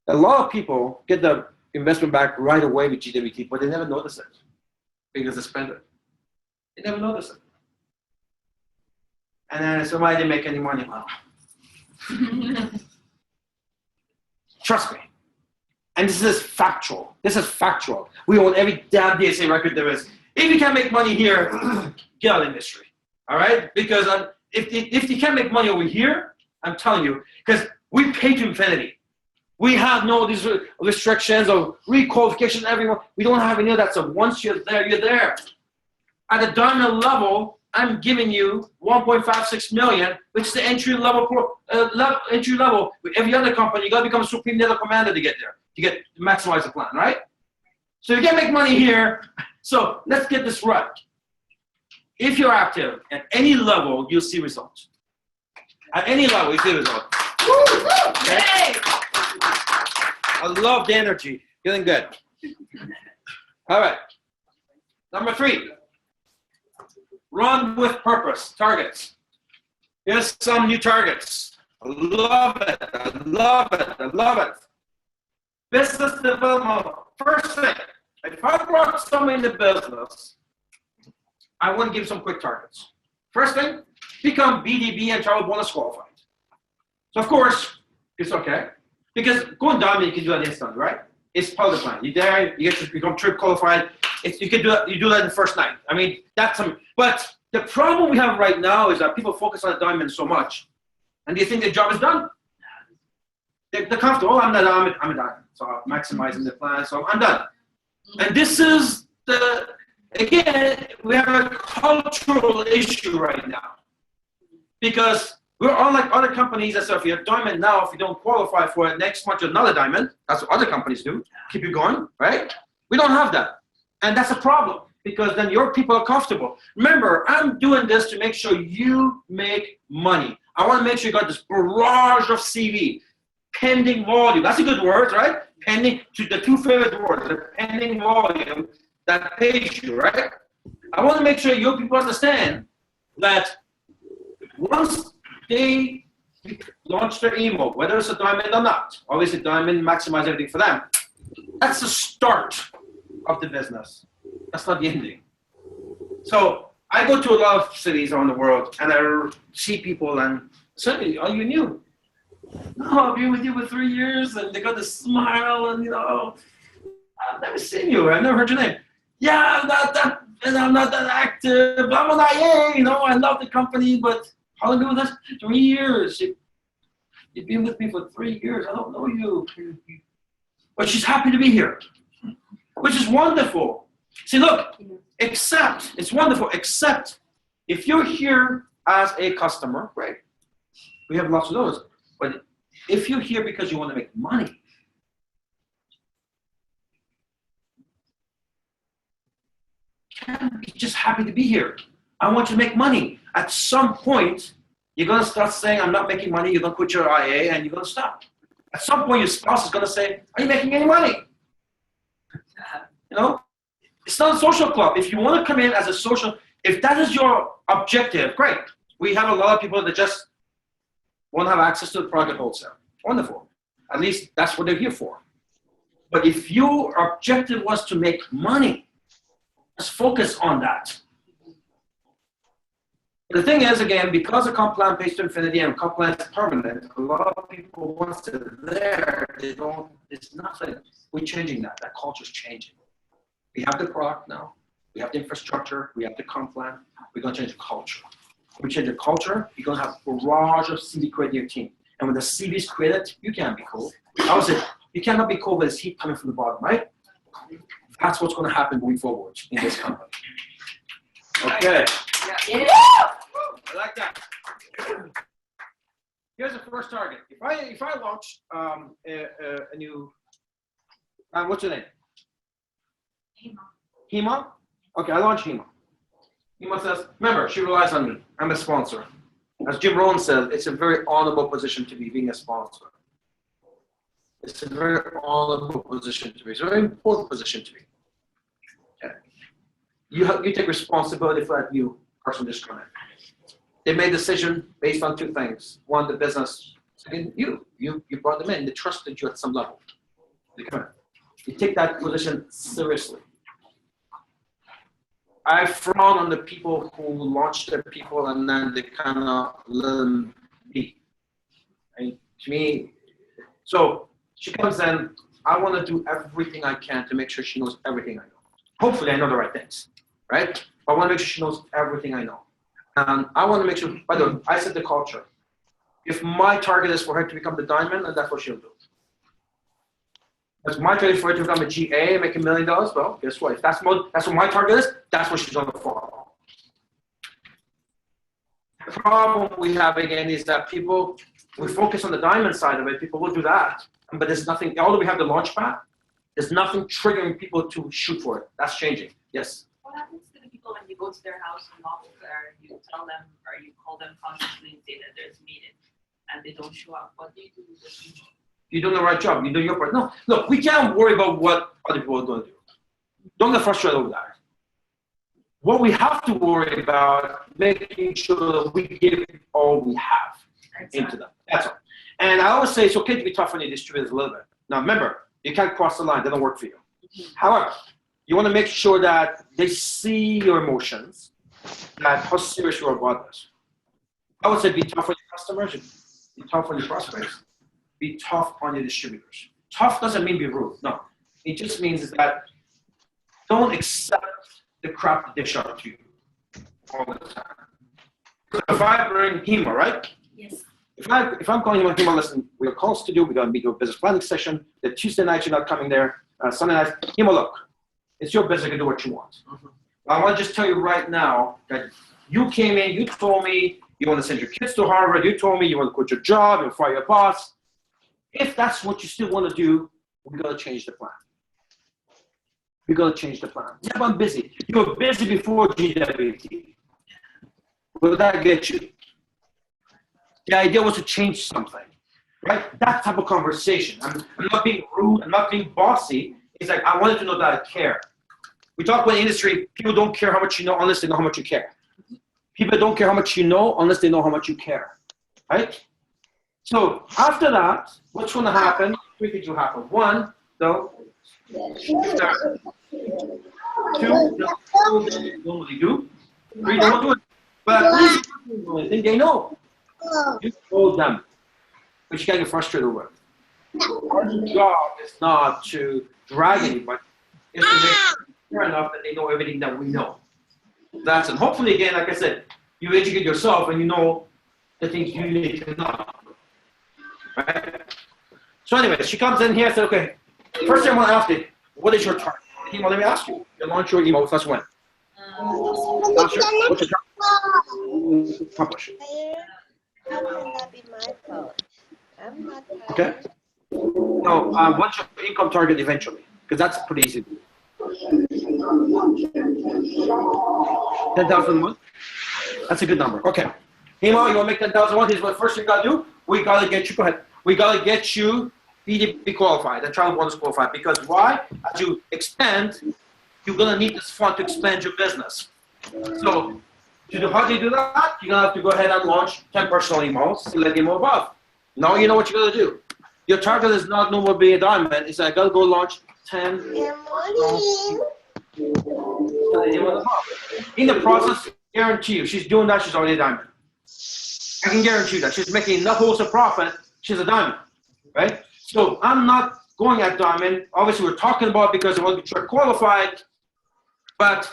A lot of people get the investment back right away with GWT, but they never notice it because they spend it. They never notice it. And then somebody didn't make any money. Well, trust me. And this is factual. This is factual. We own every damn DSA record there is. If you can't make money here, get out of the industry. All right? Because if you can't make money over here, I'm telling you, because we pay to infinity. We have no these restrictions or requalification. Everyone, we don't have any of that. So once you're there, you're there. At the diamond level, I'm giving you 1.56 million, which is the entry level. Entry level. With every other company, you got to become a supreme level commander to get there. To get to maximize the plan, right? So you can make money here. So let's get this right. If you're active at any level, you'll see results. At any level, you see results. Okay? I love the energy. Feeling good. All right. Number 3. Run with purpose. Targets. Here's some new targets. I love it. I love it. I love it. Business development. First thing, if I brought someone into business, I want to give some quick targets. First thing, become BDB and travel bonus qualified. So of course, it's okay. Because going diamond, you can do that instantly, right? It's part of the plan. You're there, you get to become trip qualified. You can do that. You do that in the first night. I mean, that's some. But the problem we have right now is that people focus on the diamond so much, and they think their job is done. They're comfortable. Oh, I'm a diamond. So I'm maximizing the plan. So I'm done. And this is again, we have a cultural issue right now because. We're unlike other companies that say if you're a diamond now, if you don't qualify for it, next month you're another diamond. That's what other companies do. Keep you going, right? We don't have that. And that's a problem because then your people are comfortable. Remember, I'm doing this to make sure you make money. I want to make sure you got this barrage of CV. Pending volume. That's a good word, right? Pending, the 2 favorite words, the pending volume that pays you, right? I want to make sure your people understand that once they launch their email, whether it's a diamond or not. Obviously, diamond maximize everything for them. That's the start of the business. That's not the ending. So I go to a lot of cities around the world, and I see people, and certainly, are you new? No, I've been with you for 3 years, and they got this smile, and I've never seen you. I've never heard your name. Yeah, I'm not that active. I'm an IA. I love the company, but. How long ago was that? 3 years. You've been with me for 3 years. I don't know you. But she's happy to be here, which is wonderful. See, look, it's wonderful, except if you're here as a customer, right? We have lots of those. But If you're here because you want to make money, can't be just happy to be here. I want you to make money. At some point, you're going to start saying, I'm not making money. You're going to quit your IA and you're going to stop. At some point, your spouse is going to say, are you making any money? You know, it's not a social club. If you want to come in as a social, if that is your objective, great. We have a lot of people that just want to have access to the product wholesale. Wonderful. At least that's what they're here for. But if your objective was to make money, let's focus on that. The thing is, again, because the comp plan pays to infinity and comp plan is permanent, a lot of people, once they're there, they don't, it's nothing. We're changing that. That culture's changing. We have the product now. We have the infrastructure. We have the comp plan. We're going to change the culture. When we change the culture, you're going to have a barrage of CV creating your team. And when the CV is created, you can't be cool. I would say, you cannot be cool with this heat coming from the bottom, right? That's what's going to happen going forward in this company. Okay. Yeah. I like that. Here's the first target. If I launch a new, what's your name? Hema. Okay, I launch Hema. Hema says, remember, she relies on me. I'm a sponsor. As Jim Rohn said, it's a very honorable position to be being a sponsor. It's a very honorable position to be. It's a very important position to be. Okay. You take responsibility for that new person just coming in. They made a decision based on two things. One, the business. Second, you brought them in. They trusted you at some level. They come in. You take that position seriously. I frown on the people who launch their people and then they kind of let them be. And to me, so she comes in, I want to do everything I can to make sure she knows everything I know. Hopefully I know the right things, right? I want to make sure she knows everything I know. And I want to make sure, by the way, I set the culture. If my target is for her to become the diamond, and that's what she'll do. That's my target for her to become a GA and make $1 million. Well, guess what? If that's what my target is, that's what she's going to follow. The problem we have again is that people, we focus on the diamond side of it. People will do that, but there's nothing. Although we have the launch pad, there's nothing triggering people to shoot for it. That's changing. Yes. What happens to the people when you go to their house and knock, or you tell them, or you call them constantly and say that there's a meeting, and they don't show up? What do you do with those people? You're doing the right job. You're doing your part. No, look, we can't worry about what other people are going to do. Don't get frustrated over that. What we have to worry about, making sure that we give all we have into them. That's all. And I always say it's okay to be tough on your distributors a little bit. Now, remember, you can't cross the line. They don't work for you. However, you want to make sure that they see your emotions, that how serious you are about this. I would say be tough on your customers, be tough on your prospects. Be tough on your distributors. Tough doesn't mean be rude. No. It just means that don't accept the crap that they shove to you all the time. If I bring Hema, right? Yes. If I'm calling Hema, listen, we have calls to do. We're going to be doing a business planning session. The Tuesday nights you're not coming there. Sunday nights, Hema, look, it's your business. You can do what you want. I want to just tell you right now that you came in, you told me you want to send your kids to Harvard. You told me you want to quit your job and fire your boss. If that's what you still want to do, we're going to change the plan. We're going to change the plan. Yeah, but I'm busy. You were busy before GWT. Will that get you? The idea was to change something, right? That type of conversation. I'm not being rude. I'm not being bossy. It's like, I wanted to know that I care. We talk about industry. People don't care how much you know unless they know how much you care. People don't care how much you know unless they know how much you care, right? So after that, what's going to happen? Three things will happen. One, though, two, don't normally do. Three, don't do it. But at least I think they know. You told them, but you can't get frustrated over it. Our job is not to drag anybody. It's to make sure enough that they know everything that we know. That's it. Hopefully, again, like I said, you educate yourself and you know the things you need to know. Right? So anyway, she comes in here and says, okay, first thing I want to ask you, what is your target? Email, let me ask you. You launch your email with us when? Last year? What's your target? Accomplish. How will that be my fault? Okay? No, what's your income target eventually? Because that's pretty easy to do. 10,000 a month? That's a good number. Okay. Hemo, you want to make 10,000 a month? Here's what first thing we got to do. We got to get you, go ahead. We got to get you PDB qualified, and child bonus qualified. Because why? As you expand, you're going to need this fund to expand your business. So, how do you do that? You're going to have to go ahead and launch 10 personal emails to let email above. Now you know what you're going to do. Your target is not no more be a diamond. It's I got to go launch 10 in the process, guarantee you, she's doing that, she's already a diamond. I can guarantee you that. She's making enough wholesale profit, she's a diamond, right? So I'm not going at diamond. Obviously, we're talking about because I want to get qualified, but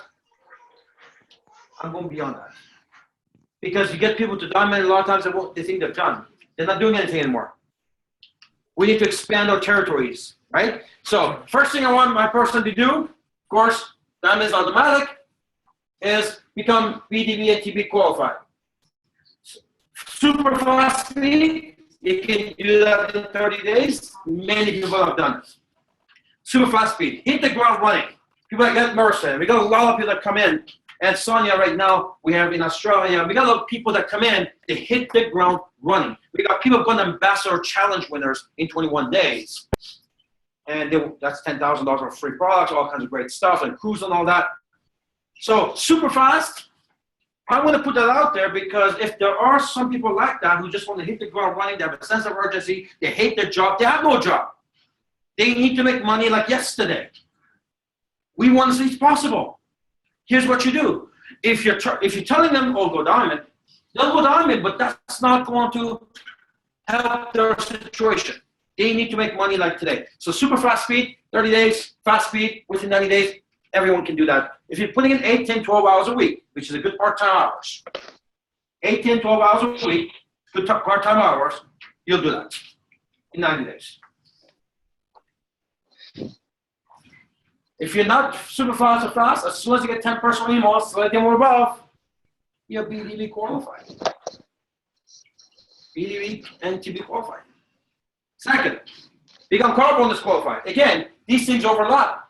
I'm going beyond that. Because you get people to diamond, a lot of times they think they're done. They're not doing anything anymore. We need to expand our territories, right? So first thing I want my person to do, of course, diamond is automatic, is become BDB and TB qualified. Super fast speed, you can do that in 30 days. Many people have done it. Super fast speed, hit the ground running. People like that Mercer, we got a lot of people that come in. And Sonia right now, we have in Australia, we got a lot of people that come in, they hit the ground running. We got people going Ambassador Challenge winners in 21 days. And that's $10,000 of free products, all kinds of great stuff, and cruise and all that. So super fast. I want to put that out there because if there are some people like that who just want to hit the ground running, they have a sense of urgency, they hate their job, they have no job. They need to make money like yesterday. We want to see it's possible. Here's what you do. If you're telling them, oh, go diamond, they'll go diamond, but that's not going to help their situation. They need to make money like today. So super fast speed, 30 days, fast speed, within 90 days, everyone can do that. If you're putting in 8, 10, 12 hours a week, which is a good part-time hours, 8, 10, 12 hours a week, good part-time hours, you'll do that in 90 days. If you're not super fast or fast, as soon as you get 10 personal emails, slightly more above, you're BDB qualified. BDB and TB qualified. Second, become car bonus qualified. Again, these things overlap.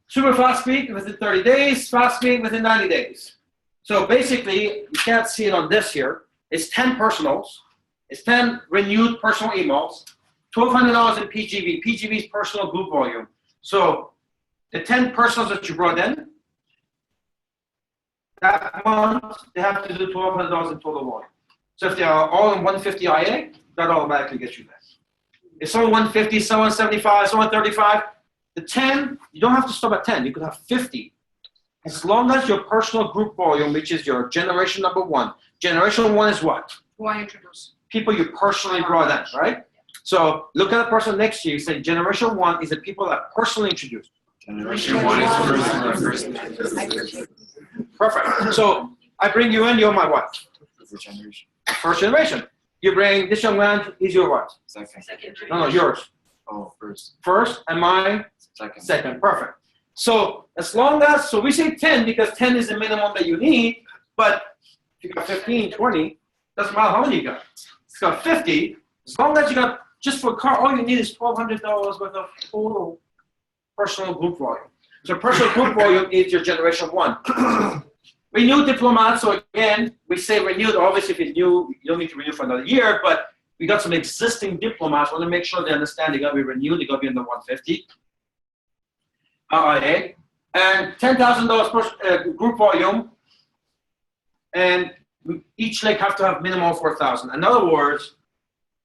Super fast speed within 30 days, fast speed within 90 days. So basically, you can't see it on this here. It's 10 personals. It's 10 renewed personal emails. $1,200 in PGV. PGV is personal group volume. So the 10 personals that you brought in, that month, they have to do $1,200 in total volume. So if they are all in 150 IA, that automatically gets you there. If someone 150, someone 75, someone 35, the 10, you don't have to stop at 10. You could have 50. As long as your personal group volume, which is your generation number 1. Generation 1 is what? Who I introduce. People you personally brought in, right? So look at the person next to you. Say generation 1 is the people that personally introduced. Generation 1 is first. Perfect. So I bring you in, you're my what? First generation. You bring this young man, he's your what? Second. No, yours. Oh, first. First, and mine? Second. Second. Perfect. So as long as, so we say 10 because 10 is the minimum that you need, but if you got 15, 20, doesn't matter how many you got. It's got 50. As long as you got, just for a car, all you need is $1,200 worth of total personal group volume. So personal group volume is your generation 1. Renewed diplomats, so again, we say renewed, obviously if it's new, you don't need to renew for another year, but we got some existing diplomats, want to make sure they understand they got to be renewed, they got to be under 150. RIA. And $10,000 per group volume, and each leg have to have minimum 4,000. In other words,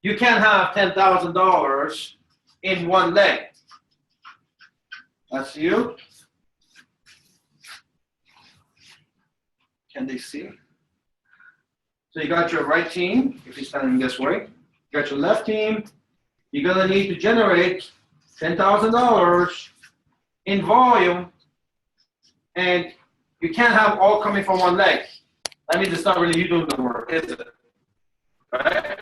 you can't have $10,000 in one leg. That's you. Can they see? So you got your right team, if you're standing this way. You got your left team. You're going to need to generate $10,000 in volume, and you can't have all coming from one leg. That means it's not really you doing the work, is it? Right?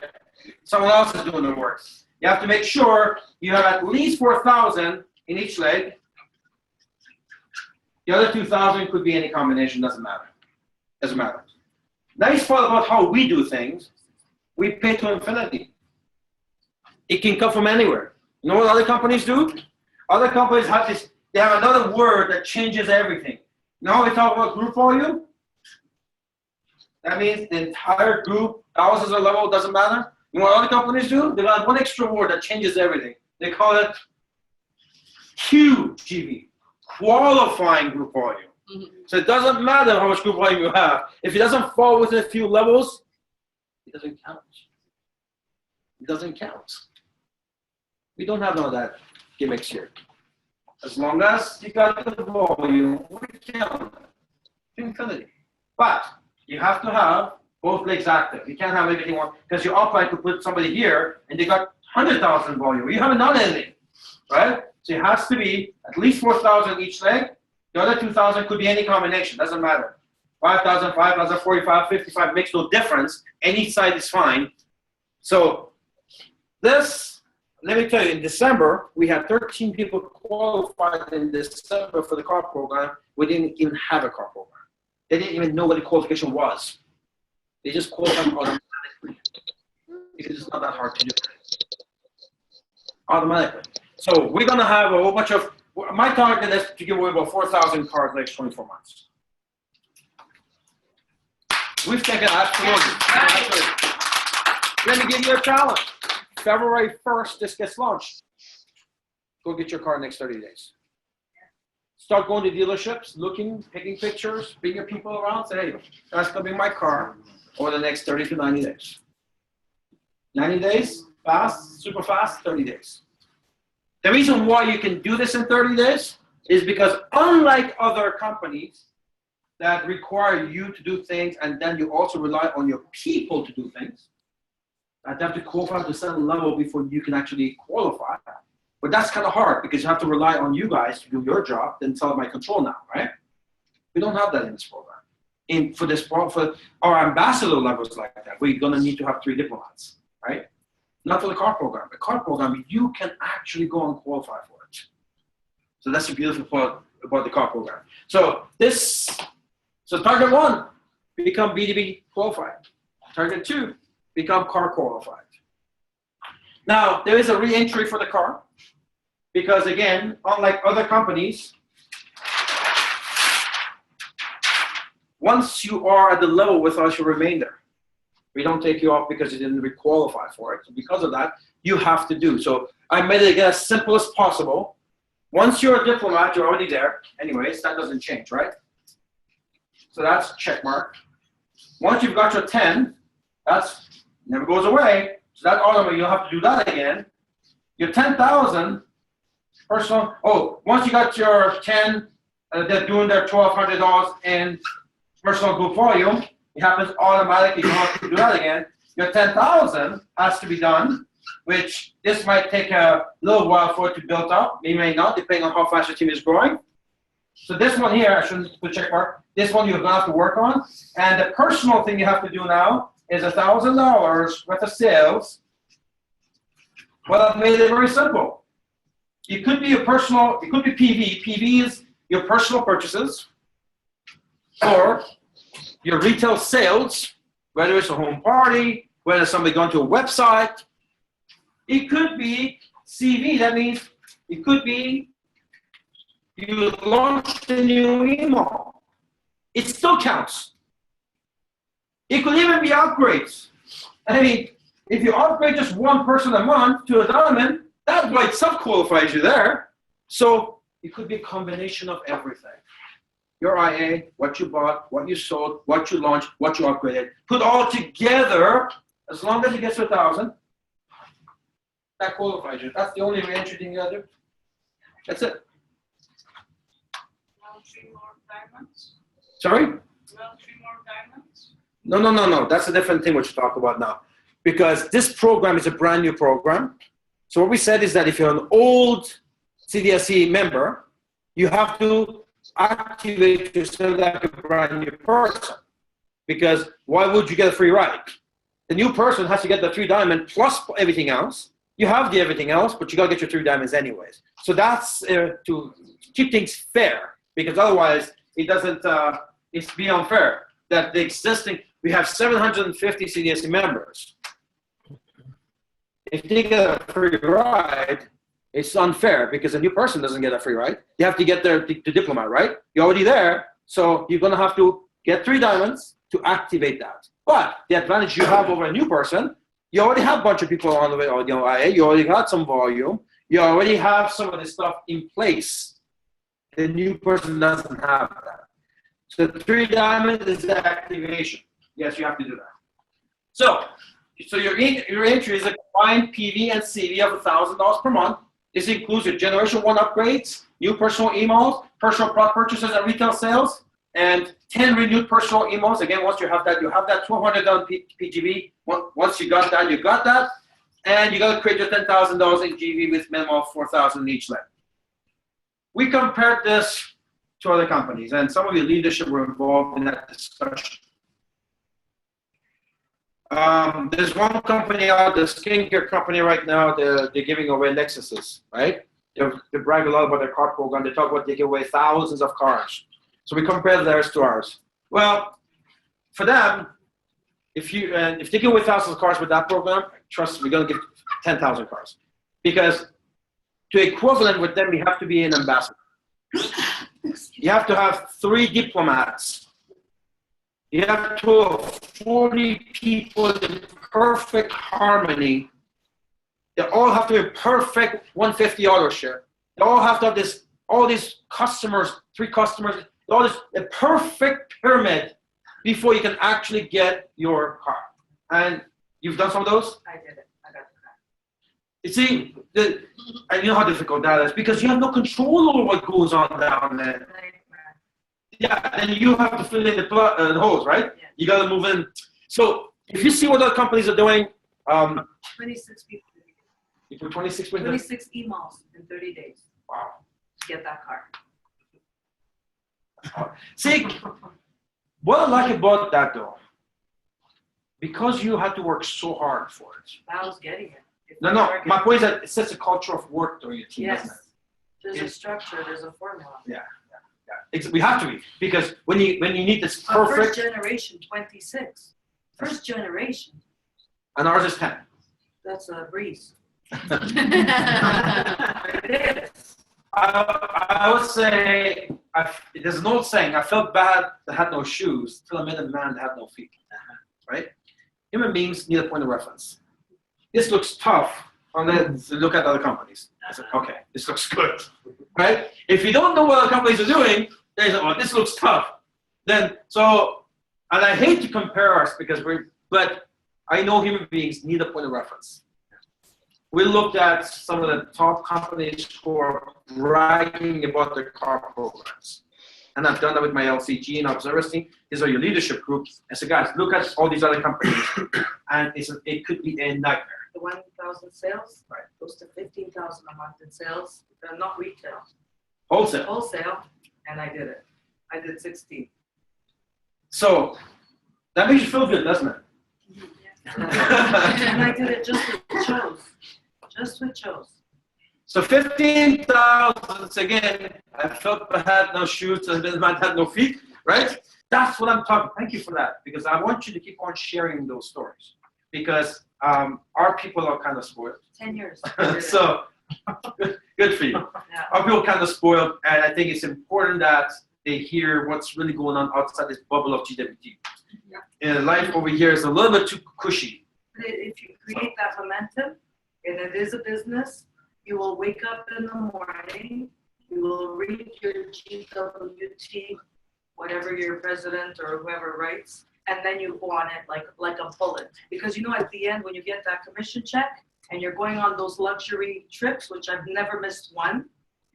Someone else is doing the work. You have to make sure you have at least 4,000 in each leg. The other 2,000 could be any combination, doesn't matter. Doesn't matter. Nice part about how we do things, we pay to infinity. It can come from anywhere. You know what other companies do? Other companies have this, they have another word that changes everything. Now we talk about group volume. That means the entire group, thousands of level, doesn't matter. You know what other companies do? They got one extra word that changes everything. They call it QGV, qualifying group volume. So it doesn't matter how much group volume you have. If it doesn't fall within a few levels, it doesn't count. It doesn't count. We don't have none of that gimmicks here. As long as you got the volume, we count to infinity. But you have to have both legs active. You can't have everything on, because your upline could put somebody here and they got 100,000 volume. You haven't done anything, right? So it has to be at least 4,000 each leg. The other 2,000 could be any combination, doesn't matter. 5,000, 5,000, 45, 55, makes no difference. Any side is fine. So this, let me tell you, in December, we had 13 people qualified in December for the car program. We didn't even have a car program. They didn't even know what the qualification was. They just qualified automatically. Because it's not that hard to do. Automatically. So we're going to have a whole bunch of, my target is to give away about 4,000 cars the next 24 months. We've taken absolutely. Let me give you a challenge. February 1st, this gets launched. Go get your car next 30 days. Start going to dealerships, looking, taking pictures, bring your people around, say, hey, that's going to be my car over the next 30 to 90 days. 90 days, fast, super fast, 30 days. The reason why you can do this in 30 days is because unlike other companies that require you to do things and then you also rely on your people to do things, that have to qualify to a certain level before you can actually qualify. But that's kind of hard because you have to rely on you guys to do your job, then tell my control now, right? We don't have that in this program. For our ambassador levels like that, we're gonna need to have 3 diplomats, right? Not for the car program. The car program, you can actually go and qualify for it. So that's the beautiful part about the car program. So target 1, become B2B qualified. Target 2, become car qualified. Now, there is a re-entry for the car because, again, unlike other companies, once you are at the level with us, you remain there. We don't take you off because you didn't re-qualify for it. So because of that, you have to do. So I made it again as simple as possible. Once you're a diplomat, you're already there. Anyways, that doesn't change, right? So that's check mark. Once you've got your 10, that's never goes away. So that automatically you'll have to do that again. Your 10,000 personal. Oh, once you got your 10, they're doing their $1,200 in personal group volume. It happens automatically. You don't have to do that again. Your 10,000 has to be done, which this might take a little while for it to build up. It may not, depending on how fast your team is growing. So this one here, I shouldn't put check mark. This one you're gonna have to work on. And the personal thing you have to do now is $1,000 worth of sales. Well, I've made it very simple. It could be your personal, it could be PV. PV is your personal purchases or your retail sales, whether it's a home party, whether somebody going to a website. It could be CV. That means it could be you launched a new email. It still counts. It could even be upgrades. I mean, if you upgrade just one person a month to a diamond, that by itself qualifies you there. So it could be a combination of everything. Your IA, what you bought, what you sold, what you launched, what you upgraded. Put all together, as long as it gets to 1,000, that qualifies you. That's the only re-entry thing you gotta do. That's it. Sorry? No. That's a different thing what you talk about now. Because this program is a brand new program. So what we said is that if you're an old CDSC member, you have to activate yourself like a brand new person. Because why would you get a free ride? The new person has to get the 3 diamond plus everything else. You have the everything else, but you gotta get your 3 diamonds anyways. So that's to keep things fair, because otherwise it doesn't, it's be unfair that the existing, we have 750 CDSC members. if they get a free ride, it's unfair because a new person doesn't get a free ride. You have to get there to diplomat, right? You're already there, so you're gonna have to get 3 diamonds to activate that. But the advantage you have over a new person, you already have a bunch of people on the way, you already got some volume, you already have some of this stuff in place. The new person doesn't have that. So 3 diamonds is the activation. Yes, you have to do that. So your entry is a combined PV and CV of $1,000 per month. This includes your Generation 1 upgrades, new personal emails, personal product purchases and retail sales, and 10 renewed personal emails. Again, once you have that $1,200 PGV. Once you got that, you got that. And you got to create your $10,000 in GV with minimum of $4,000 each leg. We compared this to other companies, and some of your leadership were involved in that discussion. There's one company out, the skincare company right now, they're giving away Lexuses, right? They brag a lot about their car program. They talk about they give away thousands of cars. So we compared theirs to ours. Well, for them, if they give away thousands of cars with that program, trust me, we're going to give 10,000 cars. Because to equivalent with them, you have to be an ambassador. You have to have 3 diplomats. You have to have 40 people in perfect harmony. They all have to be perfect 150 ownership. They all have to have all these customers, 3 customers, a perfect pyramid before you can actually get your car. And you've done some of those? I did it. I got the car. You see, and you know how difficult that is because you have no control over what goes on down there. Yeah, and you have to fill in the holes, right? Yeah. You got to move in. So if you see what other companies are doing, 26 people. You put 26 people. 26 emails in 30 days. Wow. To get that car. See, what I like about that though, because you had to work so hard for it. I was getting it. No, my point is that it sets a culture of work during your team, doesn't it? There's a structure, there's a formula. Yeah. We have to be, because when you need this perfect. First generation, 26. First generation. And ours is 10. That's a breeze. It is. I would say, there's an old saying, I felt bad that had no shoes till I met a man that had no feet. Right? Human beings need a point of reference. This looks tough. Let's look at other companies. I said, okay, this looks good. Right? If you don't know what other companies are doing, they say, oh, this looks tough. And I hate to compare us but I know human beings need a point of reference. We looked at some of the top companies who are bragging about their car programs. And I've done that with my LCG and Observers team. These are your leadership groups. I said, guys, look at all these other companies. And it could be a nightmare. The 1,000 sales, right, goes to 15,000 a month in sales. They're not retail. Wholesale. Wholesale, and I did it. I did 16. So that makes you feel good, doesn't it? And I did it just with Chose. Just with Chose. So 15,000, again, I felt I had no shoes, I had no feet, right? That's what I'm talking. Thank you for that, because I want you to keep on sharing those stories. Because our people are kind of spoiled. 10 years. So good for you. Yeah. Our people are kind of spoiled, and I think it's important that they hear what's really going on outside this bubble of GWT. Yeah. And life over here is a little bit too cushy. If you create that momentum, and it is a business, you will wake up in the morning, you will read your GWT, whatever your president or whoever writes, and then you go on it like a bullet. Because at the end, when you get that commission check, and you're going on those luxury trips, which I've never missed one,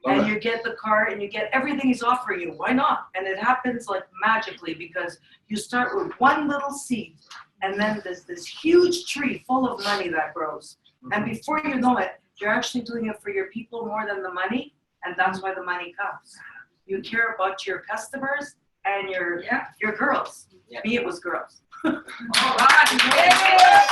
and you get the car and you get everything he's offering you, why not? And it happens like magically, because you start with one little seed, and then there's this huge tree full of money that grows. And before you know it, you're actually doing it for your people more than the money, and that's why the money comes. You care about your customers and your girls. Yeah. Me, it was girls. All right. Yeah.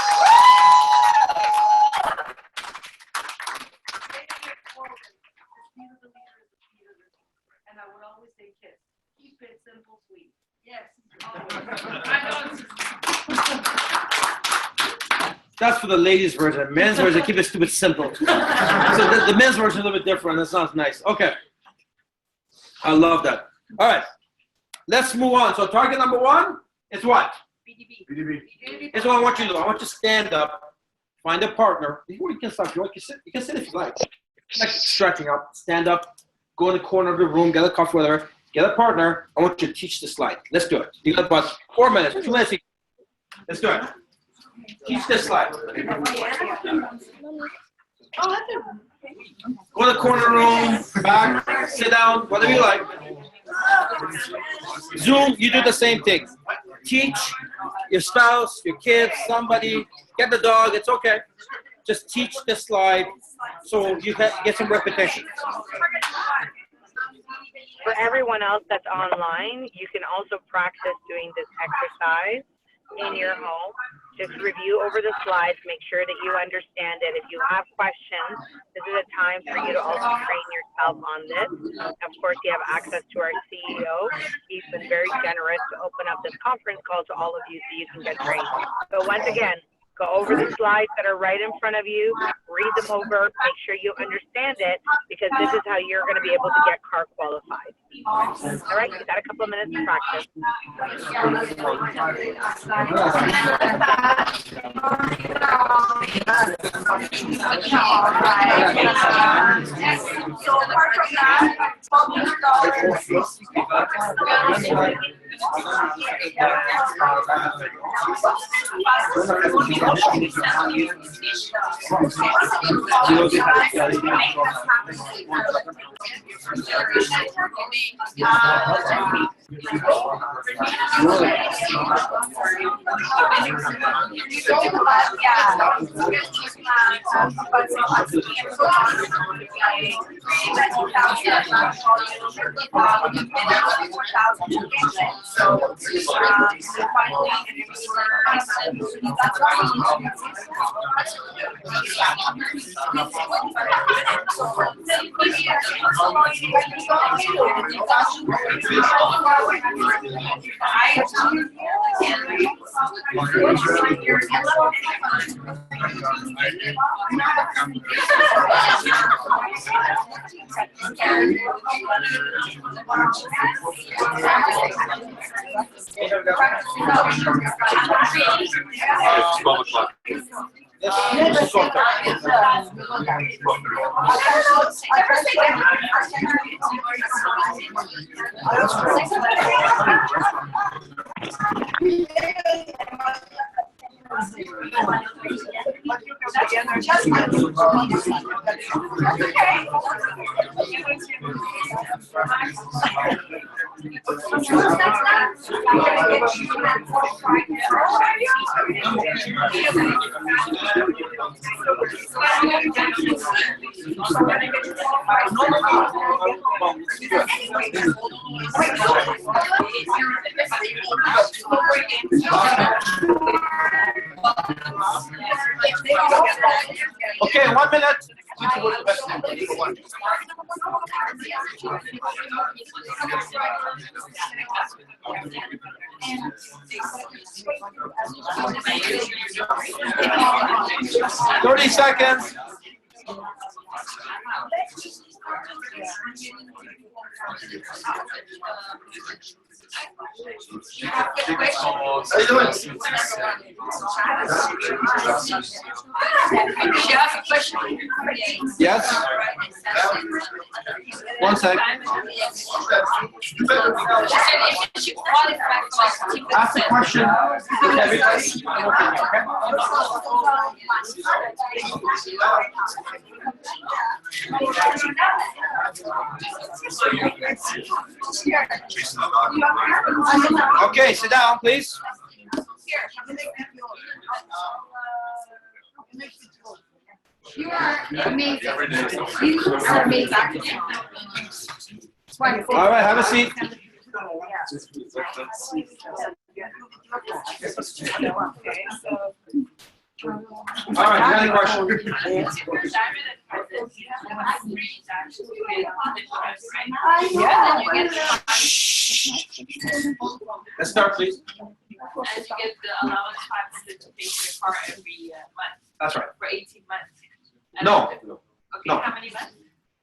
And I would always say, kids, keep it simple, sweet. Yes. That's for the ladies' version. Men's version, keep it stupid simple. So the men's version is a little bit different. That sounds nice. Okay. I love that. All right. Let's move on. So target number 1 is what? BDB. Here's what I want you to do. I want you to stand up, find a partner. Before you can start, you can sit. You can sit if you like. Like stretching up, stand up, go in the corner of the room, get a coffee, whatever. Get a partner. I want you to teach the slide. Let's do it. You got about 4 minutes, 2 minutes. Let's do it. Teach this slide. Go in the corner room, back, sit down, whatever you like. Zoom, you do the same thing. Teach your spouse, your kids, somebody, get the dog, it's okay. Just teach the slide so you can get some repetition. For everyone else that's online, you can also practice doing this exercise in your home. Just review over the slides, make sure that you understand it. If you have questions, this is a time for you to also train yourself on this. Of course, you have access to our CEO. He's been very generous to open up this conference call to all of you so you can get trained. So once again, go over the slides that are right in front of you, read them over, make sure you understand it, because this is how you're going to be able to get car qualified. All right, you got a couple of minutes to practice. So apart from that, It's 12 o'clock. Okay, 1 minute. $30 seconds. How you doing? Yes? 1 sec. Ask a question. Okay, sit down, please. You are amazing. You are amazing. All right, have a seat. All right, you got any questions? Let's start, please. And you get the allowance funds to pay for your car every month That's right. for 18 months. No. Okay, No. how many months?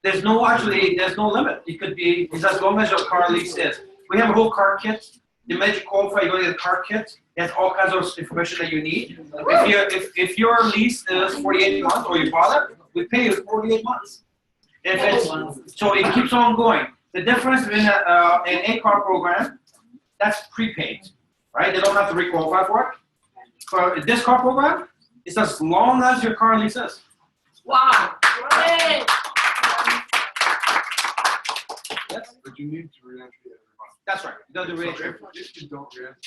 There's no limit. It could be, it's as long as your car lease is. We have a whole car kit. The minute you qualify, you go to the car kit. It has all kinds of information that you need. If your lease is 48 months or you bought it, we pay you 48 months. If it's, so it keeps on going. The difference between an A-car program, that's prepaid, right? They don't have to re-qualify for it. For this car program, it's as long as your car lease is. Wow. Yay. But you need to re-entry every month. That's right. You gotta do re-entry. If you don't re-entry.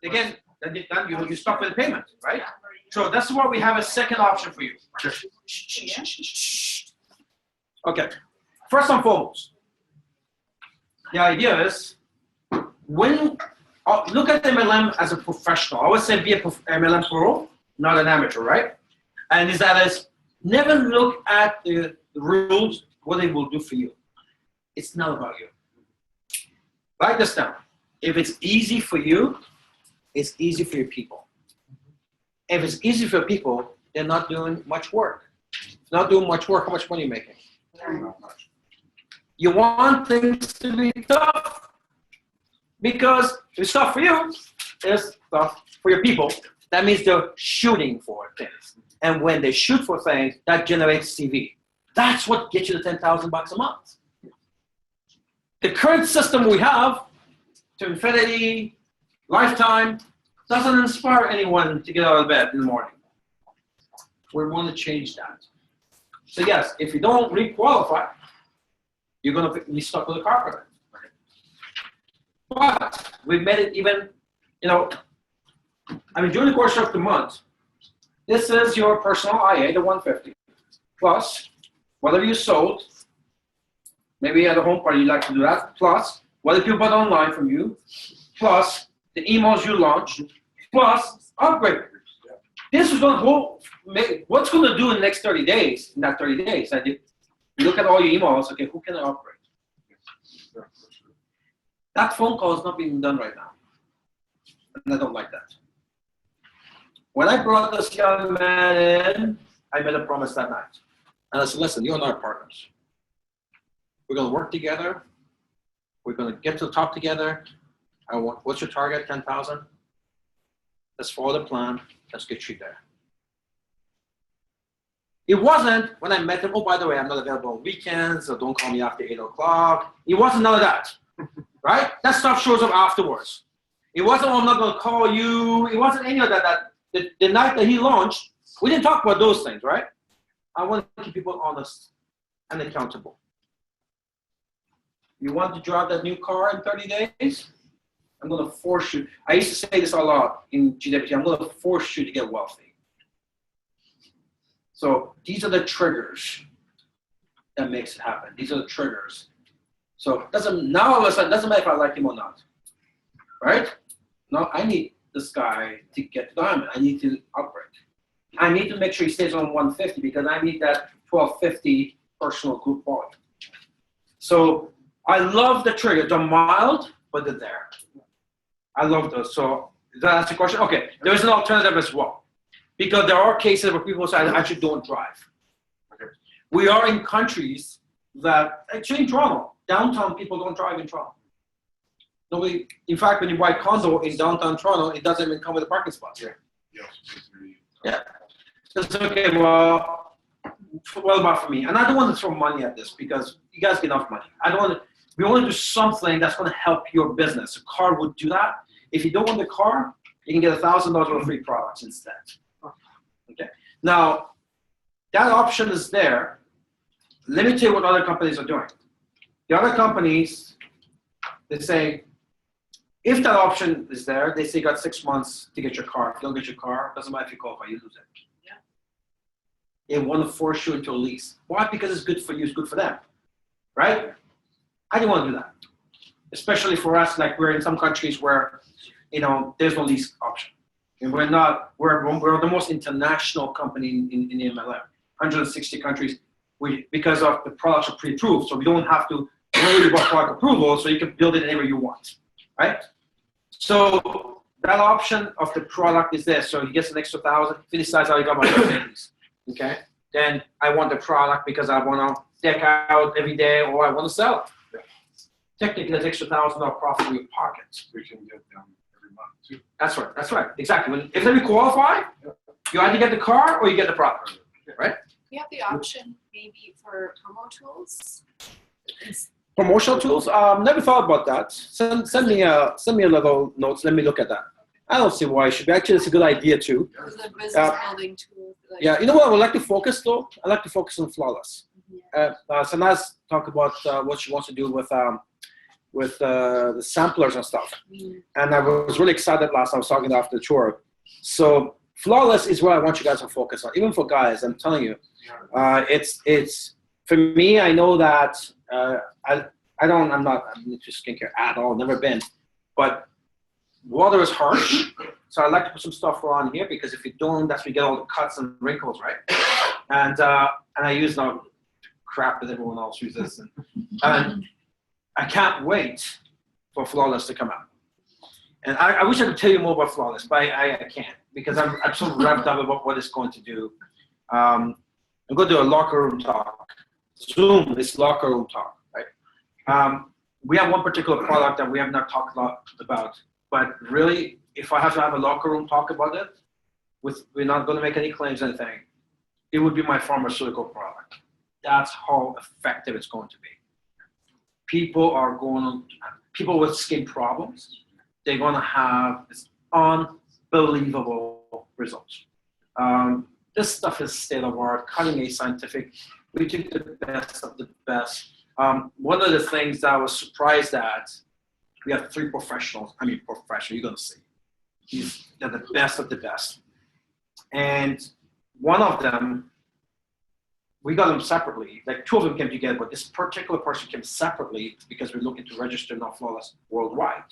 Again, then you stop with the payment, right? So that's why we have a second option for you. Okay. First and foremost, the idea is when look at MLM as a professional. I would say be a MLM pro, not an amateur, right? And that is never look at the rules, what they will do for you. It's not about you. Write this down. If it's easy for you, it's easy for your people. If it's easy for people, they're not doing much work. If not doing much work, how much money are you making? Not much. You want things to be tough because if it's tough for you, it's tough for your people. That means they're shooting for things. And when they shoot for things, that generates CV. That's what gets you the $10,000 a month. The current system we have, to infinity, lifetime, doesn't inspire anyone to get out of bed in the morning. We want to change that. So yes, if you don't re-qualify, you're going to be stuck with a carpenter. But we've made it even, during the course of the month, this is your personal IA, the 150, plus whatever you sold. Maybe at a home party, you like to do that. Plus, what if you bought online from you? Plus, the emails you launched. Plus, upgrade. This is what's going to do in the next 30 days, in that 30 days. You look at all your emails, okay, who can I upgrade? That phone call is not being done right now. And I don't like that. When I brought this young man in, I made a promise that night. And I said, listen, you and I are partners. We're going to work together. We're going to get to the top together. What's your target? 10,000? Let's follow the plan. Let's get you there. It wasn't when I met him, oh, by the way, I'm not available on weekends, so don't call me after 8 o'clock. It wasn't none of that, right? That stuff shows up afterwards. It wasn't, oh, I'm not going to call you. It wasn't any of that. The night that he launched, we didn't talk about those things, right? I want to keep people honest and accountable. You want to drive that new car in 30 days? I'm going to force you. I used to say this a lot in GWT. I'm going to force you to get wealthy. So these are the triggers that makes it happen. These are the triggers. So now all of a sudden, it doesn't matter if I like him or not, right? No, I need this guy to get to diamond. I need to upgrade. I need to make sure he stays on 150 because I need that 1250 personal group quality. So I love the trigger. They're mild, but they're there. I love those. So does that answer your question? Okay, there is an alternative as well. Because there are cases where people say, I actually don't drive. Okay. We are in countries that, actually in Toronto, downtown people don't drive in Toronto. Nobody, in fact, when you buy a condo in downtown Toronto, it doesn't even come with a parking spot. Yeah. So it's okay, well about for me. And I don't want to throw money at this because you guys get enough money. We want to do something that's going to help your business. A car would do that. If you don't want the car, you can get $1,000 worth of free products instead. Okay. Now, that option is there. Let me tell you what other companies are doing. The other companies, they say, if that option is there, they say you got 6 months to get your car. If you don't get your car, doesn't matter if you qualify, you lose it. Yeah. They want to force you into a lease. Why? Because it's good for you, it's good for them. Right? I didn't want to do that. Especially for us, like we're in some countries where, there's no lease option. And we're the most international company in the MLM. 160 countries, because of the products are pre-approved, so we don't have to worry about product approval, so you can build it anywhere you want, right? So that option of the product is there. So he gets an extra 1,000. If he decides I got my babies, okay? Then I want the product because I want to deck out every day or I want to sell it. Technically, that's extra $1,000 profit in your pocket. We can get them every month too. That's right. That's right. Exactly. If they qualify, you either get the car or you get the product, right? You have the option maybe for promo tools. Promotional tools? Never thought about that. Send me a little notes. Let me look at that. I don't see why it should be. Actually, it's a good idea too. It was a business building tool. Like, Yeah, you know what I would like to focus though? I like to focus on Flawless. Sanaz talked about what she wants to do with the samplers and stuff. And I was really excited last time I was talking after the tour. So Flawless is where I want you guys to focus on, even for guys. I'm telling you, it's for me. I know that I'm not into skincare at all. Never been, but water is harsh. So I like to put some stuff on here because if you don't, that's where you get all the cuts and wrinkles, right? And I use no crap that everyone else uses, and I can't wait for Flawless to come out. And I wish I could tell you more about Flawless, but I can't because I'm so revved up about what it's going to do. I'm going to do a locker room talk. Zoom is locker room talk, right? We have one particular product that we have not talked a lot about, but really, if I have to have a locker room talk about it, we're not going to make any claims or anything, it would be my pharmaceutical product. That's how effective it's going to be. People with skin problems, they're going to have this unbelievable results. This stuff is state of art, cutting edge scientific. We took the best of the best. One of the things that I was surprised at, we have 3 professionals. I mean, professional, you're going to see. They're the best of the best. And one of them, we got them separately. Like 2 of them came together, but this particular person came separately because we're looking to register now Flawless worldwide.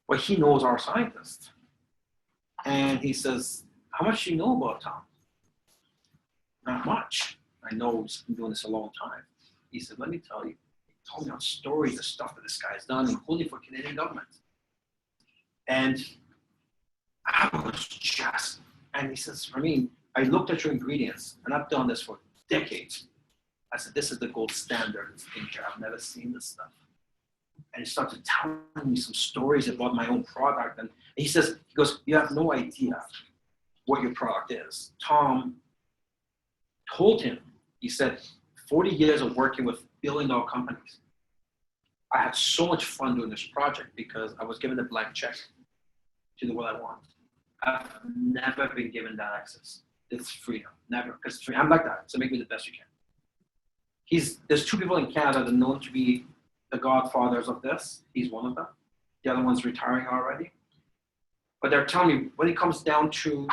But he knows our scientist. And he says, how much do you know about Tom? Not much. I know he's been doing this a long time. He said, let me tell you. He told me on stories of stuff that this guy's done, including for Canadian government. And I was just, and he says, Ramin, I looked at your ingredients, and I've done this for decades. I said, this is the gold standard in skincare. I've never seen this stuff. And he started telling me some stories about my own product. And he goes, you have no idea what your product is. Tom told him, he said, 40 years of working with billion-dollar companies. I had so much fun doing this project because I was given a blank check to do what I want. I've never been given that access. It's freedom, never, because I'm like that, so make me the best you can. There's 2 people in Canada that are known to be the godfathers of this. He's one of them. The other one's retiring already. But they're telling me when it comes down to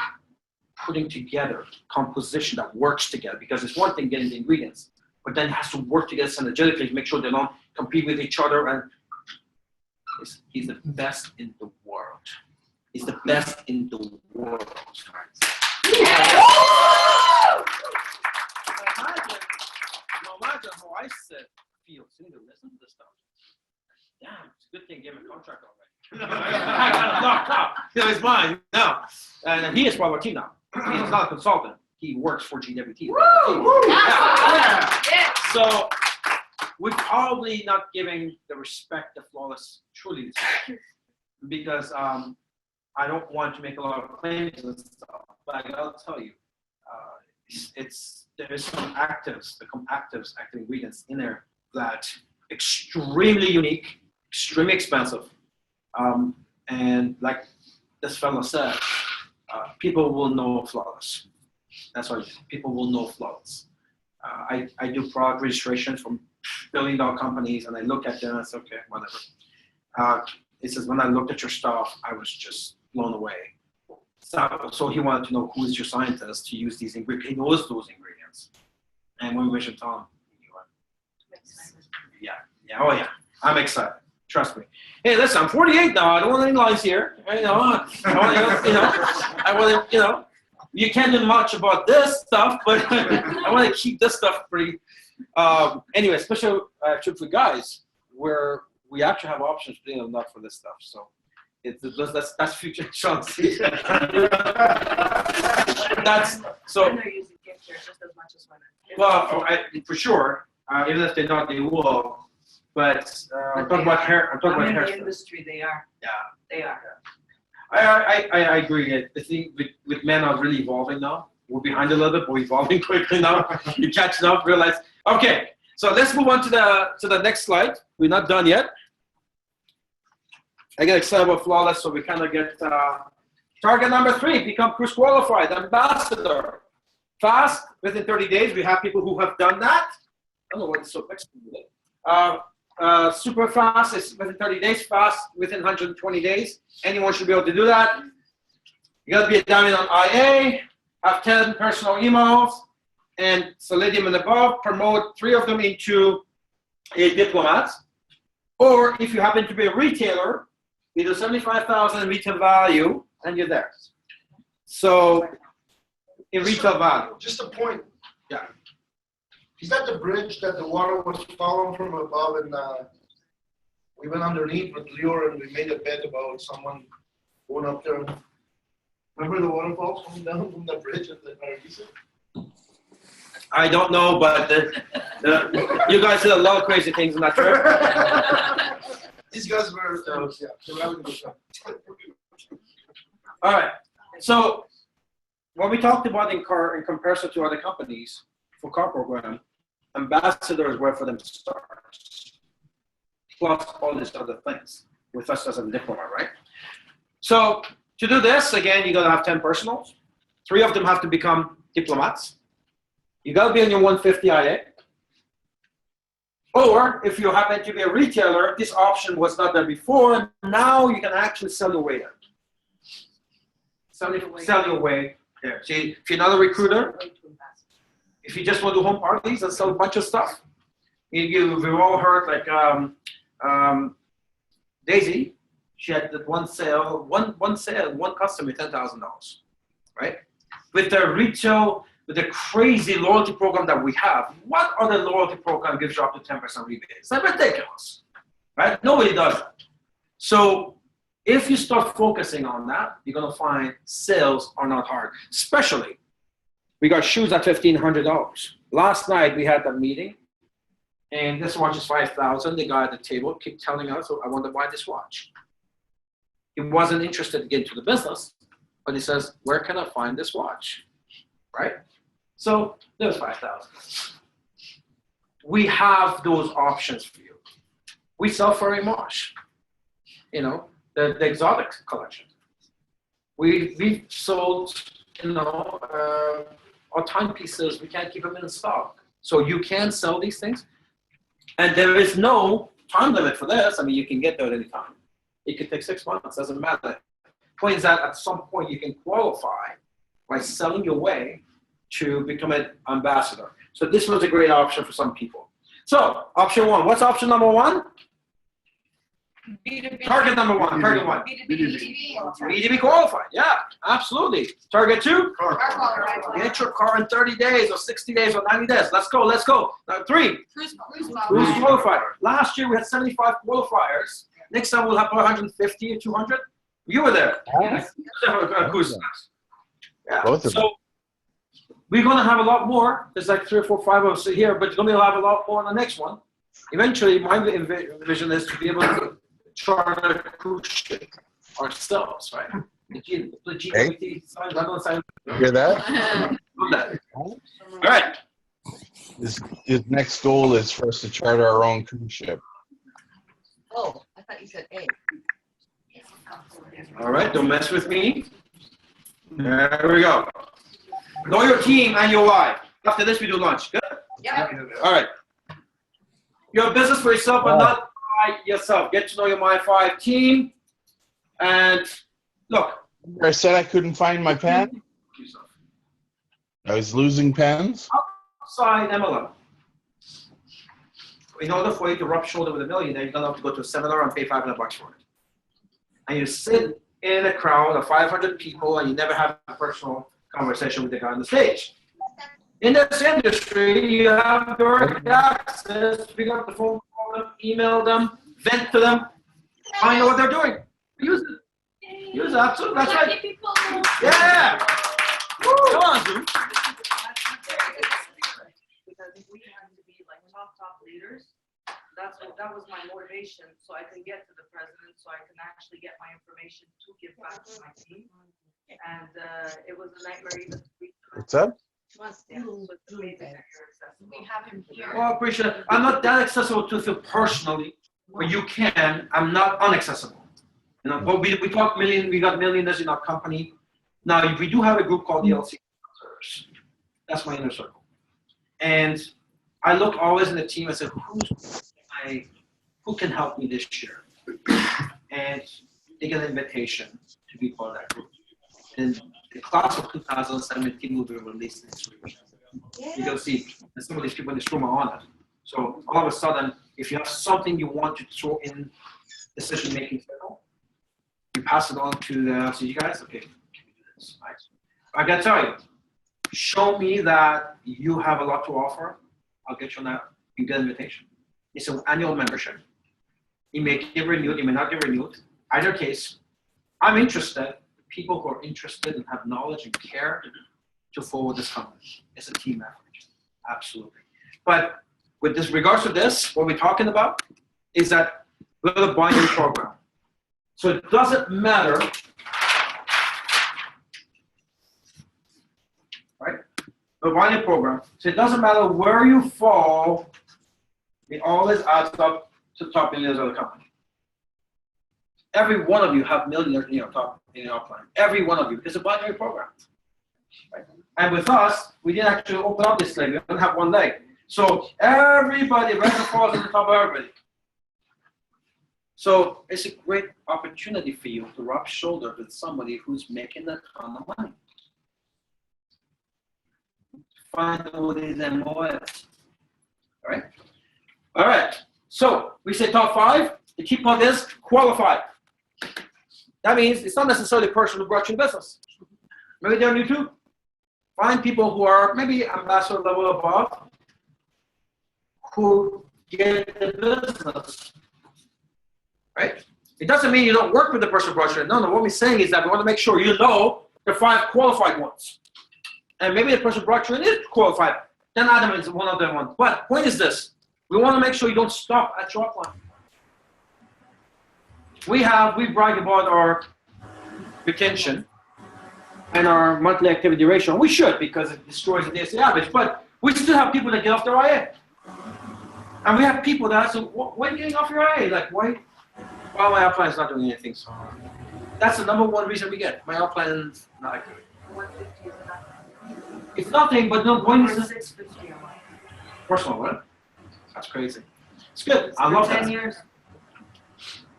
putting together composition that works together, because it's one thing getting the ingredients, but then it has to work together synergetically to make sure they don't compete with each other. And he's the best in the world. He's the best in the world. Imagine how I feel sitting there listening to this stuff. Damn, it's a good thing he gave me a contract already. I got him locked up. It's mine now. And he is part of our team now. He's not a consultant. He works for GWT. Yeah. So we're probably not giving the respect that Flawless truly deserves. Because I don't want to make a lot of claims and stuff, but I gotta tell you, there's some active ingredients in there that extremely unique, extremely expensive, and like this fella said, people will know Flawless. That's why people will know Flawless. I do product registration from billion-dollar companies, and I look at them and say, okay, whatever. He says, when I looked at your stuff, I was just blown away. So he wanted to know who is your scientist to use these ingredients. He knows those ingredients. And when we mentioned Tom, he went, yeah, oh yeah, I'm excited. Trust me. Hey, listen, I'm 48 now. I don't want any lies here. You can't do much about this stuff, but I want to keep this stuff pretty. Anyway, special trip for guys where we actually have options being enough for this stuff. So That's future Chauncey. That's so. Men are using gift cards just as much as women. Well, for sure. Even if they're not, they will. But I'm talking about hair. I'm talking about in the hair. industry, they are. Yeah. They are. I agree. The thing with men are really evolving now. We're behind a little bit, but we're evolving quickly now. You're catching up, realize. Okay, so let's move on to the next slide. We're not done yet. I get excited about flawless, so we kind of get target number 3, become cruise qualified, ambassador. Fast, within 30 days. We have people who have done that. I don't know what it's so expensive. Super fast is within 30 days, fast within 120 days. Anyone should be able to do that. You got to be a diamond on IA, have 10 personal emails, and Solidium and above, promote 3 of them into a diplomat. Or if you happen to be a retailer, you do 75,000 in retail value, and you're there. So, in retail value. Just a point. Yeah. Is that the bridge that the water was falling from above, and we went underneath with Lior and we made a bet about someone going up there? Remember the waterfalls coming down from the bridge at the Paradiso? I don't know, but you guys did a lot of crazy things on that trip. These guys were, yeah, they were having a good time. All right. So, what we talked about in comparison to other companies for car program, ambassador is where for them to start. Plus all these other things with us as a diploma, right? So, to do this, again, you got to have 10 personals. 3 of them have to become diplomats. You got to be on your 150 IA. Or if you happen to be a retailer, this option was not there before. Now you can actually sell your way there. Sell your way there. See, if you're not a recruiter, if you just want to do home parties and sell a bunch of stuff, we've all heard like Daisy. She had that one sale, one customer, $10,000, right? With the retail. With the crazy loyalty program that we have, what other loyalty program gives you up to 10% rebate? It's like ridiculous, right? Nobody does that. So if you start focusing on that, you're gonna find sales are not hard. Especially, we got shoes at $1,500. Last night we had that meeting, and this watch is $5,000. The guy at the table kept telling us, I want to buy this watch. He wasn't interested to get into the business, but he says, where can I find this watch, right? So there's 5,000. We have those options for you. We sell Furry Mosh, the exotic collection. We've sold, our timepieces. We can't keep them in stock. So you can sell these things, and there is no time limit for this. I mean, you can get there at any time. It could take 6 months. Doesn't matter. Point is that at some point you can qualify by selling your way to become an ambassador. So this was a great option for some people. So option 1, what's option number 1? B2B. Target number 1, target 1. B2B qualified, yeah, absolutely. Target 2? Get your car in 30 days or 60 days or 90 days. Let's go. Now 3, cruise qualified. Last year we had 75 qualifiers. Next time we'll have 150 or 200. You were there. Yeah. So we're going to have a lot more. There's like 3 or 4, 5 of us here, but you're going to have a lot more on the next one. Eventually, my vision is to be able to charter a cruise ship ourselves, right? The GWT sign. You hear that? All right. His next goal is for us to charter our own cruise ship. Oh, I thought you said A. All right, don't mess with me. There we go. Know your team and your why. After this, we do lunch. Good? Yeah. All right. You're a business for yourself, but not by yourself. Get to know your My5 team. And look. I said I couldn't find my pen. I was losing pens. Outside MLM. In order for you to rub shoulder with a millionaire, you're going to have to go to a seminar and pay $500 for it. And you sit in a crowd of 500 people and you never have a personal conversation with the guy on the stage. In this industry, you have direct access, pick up the phone, call them, email them, vent to them, find out what they're doing. Use it. Use that too. That's Lucky right. people. Yeah. Woo. Come on, Zoom. Because we have to be like top leaders. That was my motivation, so I can get to the president, so I can actually get my information to give back to my team. And it was a nightmare even to reach. What's up? Yeah, so it's amazing that you're accessible. We have him here. Well, I appreciate it. I'm not that accessible to you personally, but you can. I'm not unaccessible. You know, but we talk million. We got millionaires in our company. Now we do have a group called the LC. That's my inner circle, and I look always in the team and say, who can help me this year? And they get an invitation to be part of that group. And the class of 2017 will be released next week. You're going to see, and some of these people in this room are on it. So all of a sudden, if you have something you want to throw in decision-making circle, you pass it on to the you guys. Okay, can we do this? Right. I got to tell you, show me that you have a lot to offer. I'll get you on that. You get an invitation. It's an annual membership. You may get renewed, you may not get renewed. Either case, I'm interested. People who are interested and have knowledge and care to forward this company. It's a team effort. Absolutely. But with this regards to this, what we're talking about is that we're a binary program. So it doesn't matter, right? A binary program. So it doesn't matter where you fall, it always adds up to top millionaires of the company. Every one of you have millionaires in your top in your upline. Every one of you. It's a binary program. Right? And with us, we didn't actually open up this leg. We don't have one leg. So everybody right falls on the top of everybody. So it's a great opportunity for you to rub shoulders with somebody who's making a ton of money. Find all these MOS. All right? All right. So we say top 5. The key point is qualified. That means it's not necessarily a person who brought you business. Maybe they're new too. Find people who are maybe ambassador level above who get the business. Right? It doesn't mean you don't work with the person who brought you in. No, what we're saying is that we want to make sure you know the 5 qualified ones. And maybe the person who brought you in is qualified. Then Adam is one of them ones. But point is this. We want to make sure you don't stop at your upline. We brag about our retention and our monthly activity ratio. We should, because it destroys the daily average. But we still have people that get off their IA. And we have people that ask, why are you getting off your IA? Like, why? Well, my upline is not doing anything. So that's the number one reason we get. My upline is not active. 150 is enough. It's nothing, but no point is 650 a month. personal, right? That's crazy. It's good. I love 10 that. years.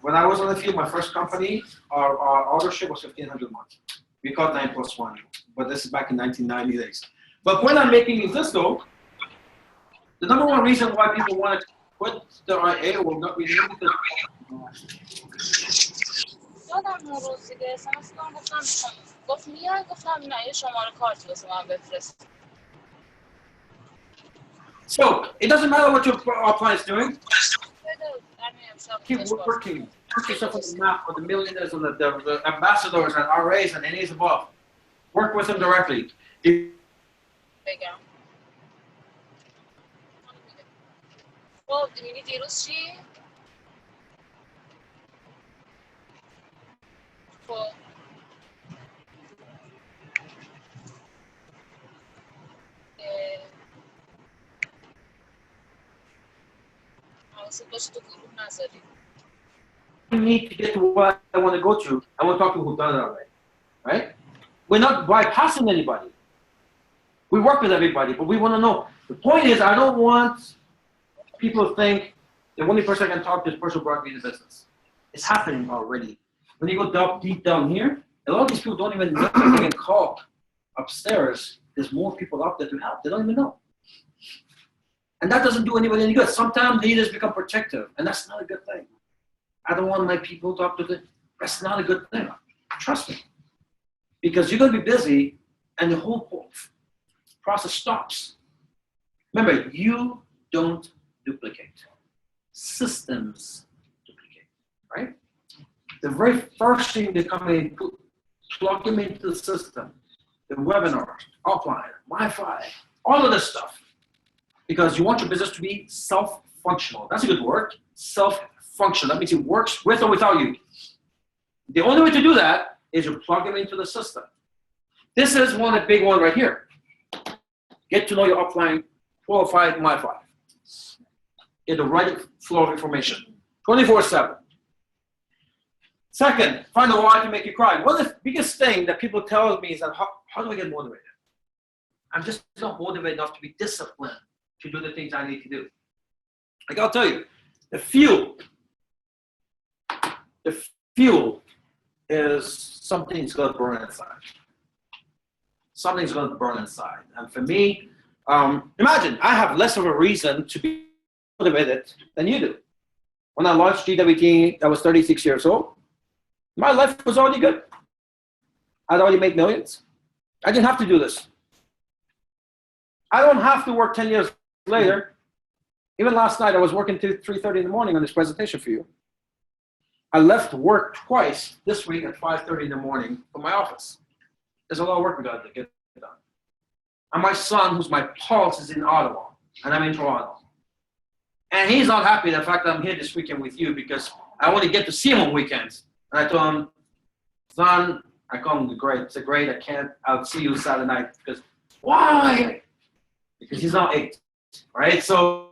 When I was on the field, my first company, our ownership was $1,500 a month. We called 9+1, but this is back in 1990 days. But point I'm making is this though, the number one reason why people want to quit the IA or not renew because یادم اون روز دیگه اسمس کردم گفتم گفت میای گفتم نه یه شماره کارت واسه من بفرست. So it doesn't matter what your upline is doing. Keep working. Put yourself on the map with the millionaires and the ambassadors and RAs and NAs above. Work with them directly. بگم. خب دیدی دیروز چی؟ خب حواست باشه تو گروه نذاری. I need to get to what I want to go to. I want to talk to who've done it already. Right? We're not bypassing anybody. We work with everybody, but we want to know. The point is, I don't want people to think the only person I can talk to is the person who brought me the business. It's happening already. When you go deep down here, a lot of these people don't even know they can call upstairs. There's more people out there to help. They don't even know. And that doesn't do anybody any good. Sometimes leaders become protective, and that's not a good thing. I don't want my people to talk to them. That's not a good thing. Trust me. Because you're going to be busy, and the whole process stops. Remember, you don't duplicate. Systems duplicate, right? The very first thing they come in, plug them into the system, the webinar, offline, Wi-Fi, all of this stuff. Because you want your business to be self-functional. That's a good word, self-functional. That means it works with or without you. The only way to do that is you plug them into the system. This is one of the big ones right here. Get to know your upline, qualified Wi-Fi. Get the right flow of information, 24/7. Second, find a why to make you cry. One of the biggest things that people tell me is that how do I get motivated? I'm just not motivated enough to be disciplined to do the things I need to do. Like I'll tell you, the fuel is something's going to burn inside. Something's going to burn inside. And for me, imagine I have less of a reason to be motivated than you do. When I launched GWT, I was 36 years old. My life was already good. I'd already made millions. I didn't have to do this. I don't have to work 10 years later. Even last night, I was working till 3:30 in the morning on this presentation for you. I left work twice this week at 5:30 in the morning from my office. There's a lot of work we got to get done. And my son, who's my pulse, is in Ottawa, and I'm in Toronto. And he's not happy the fact that I'm here this weekend with you because I only get to see him on weekends. And I told him, son, I call him the great. It's a great. I'll see you Saturday night. Because why? Because he's not 8, right? So.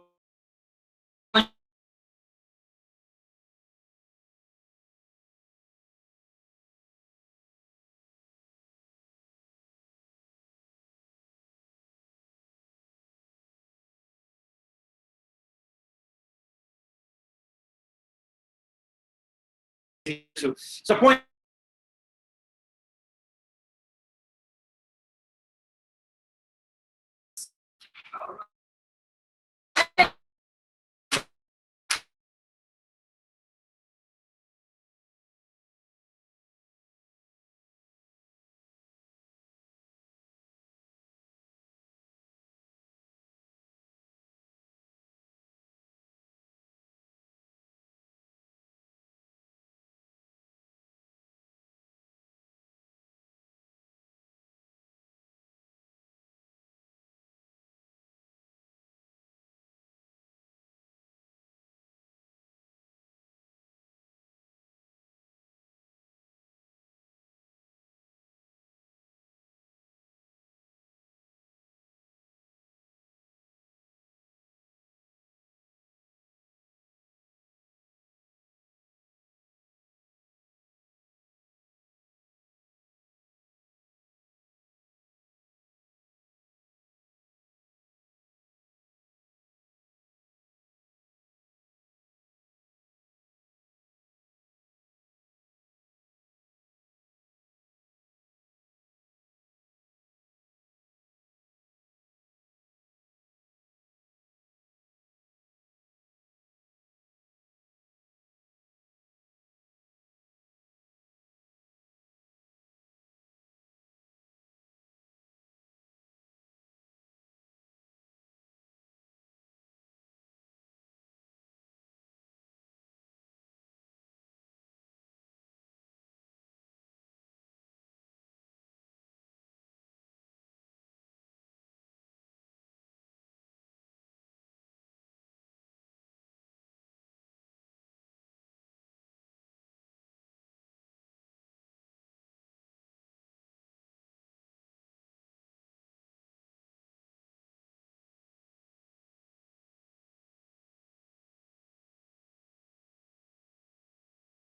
So point.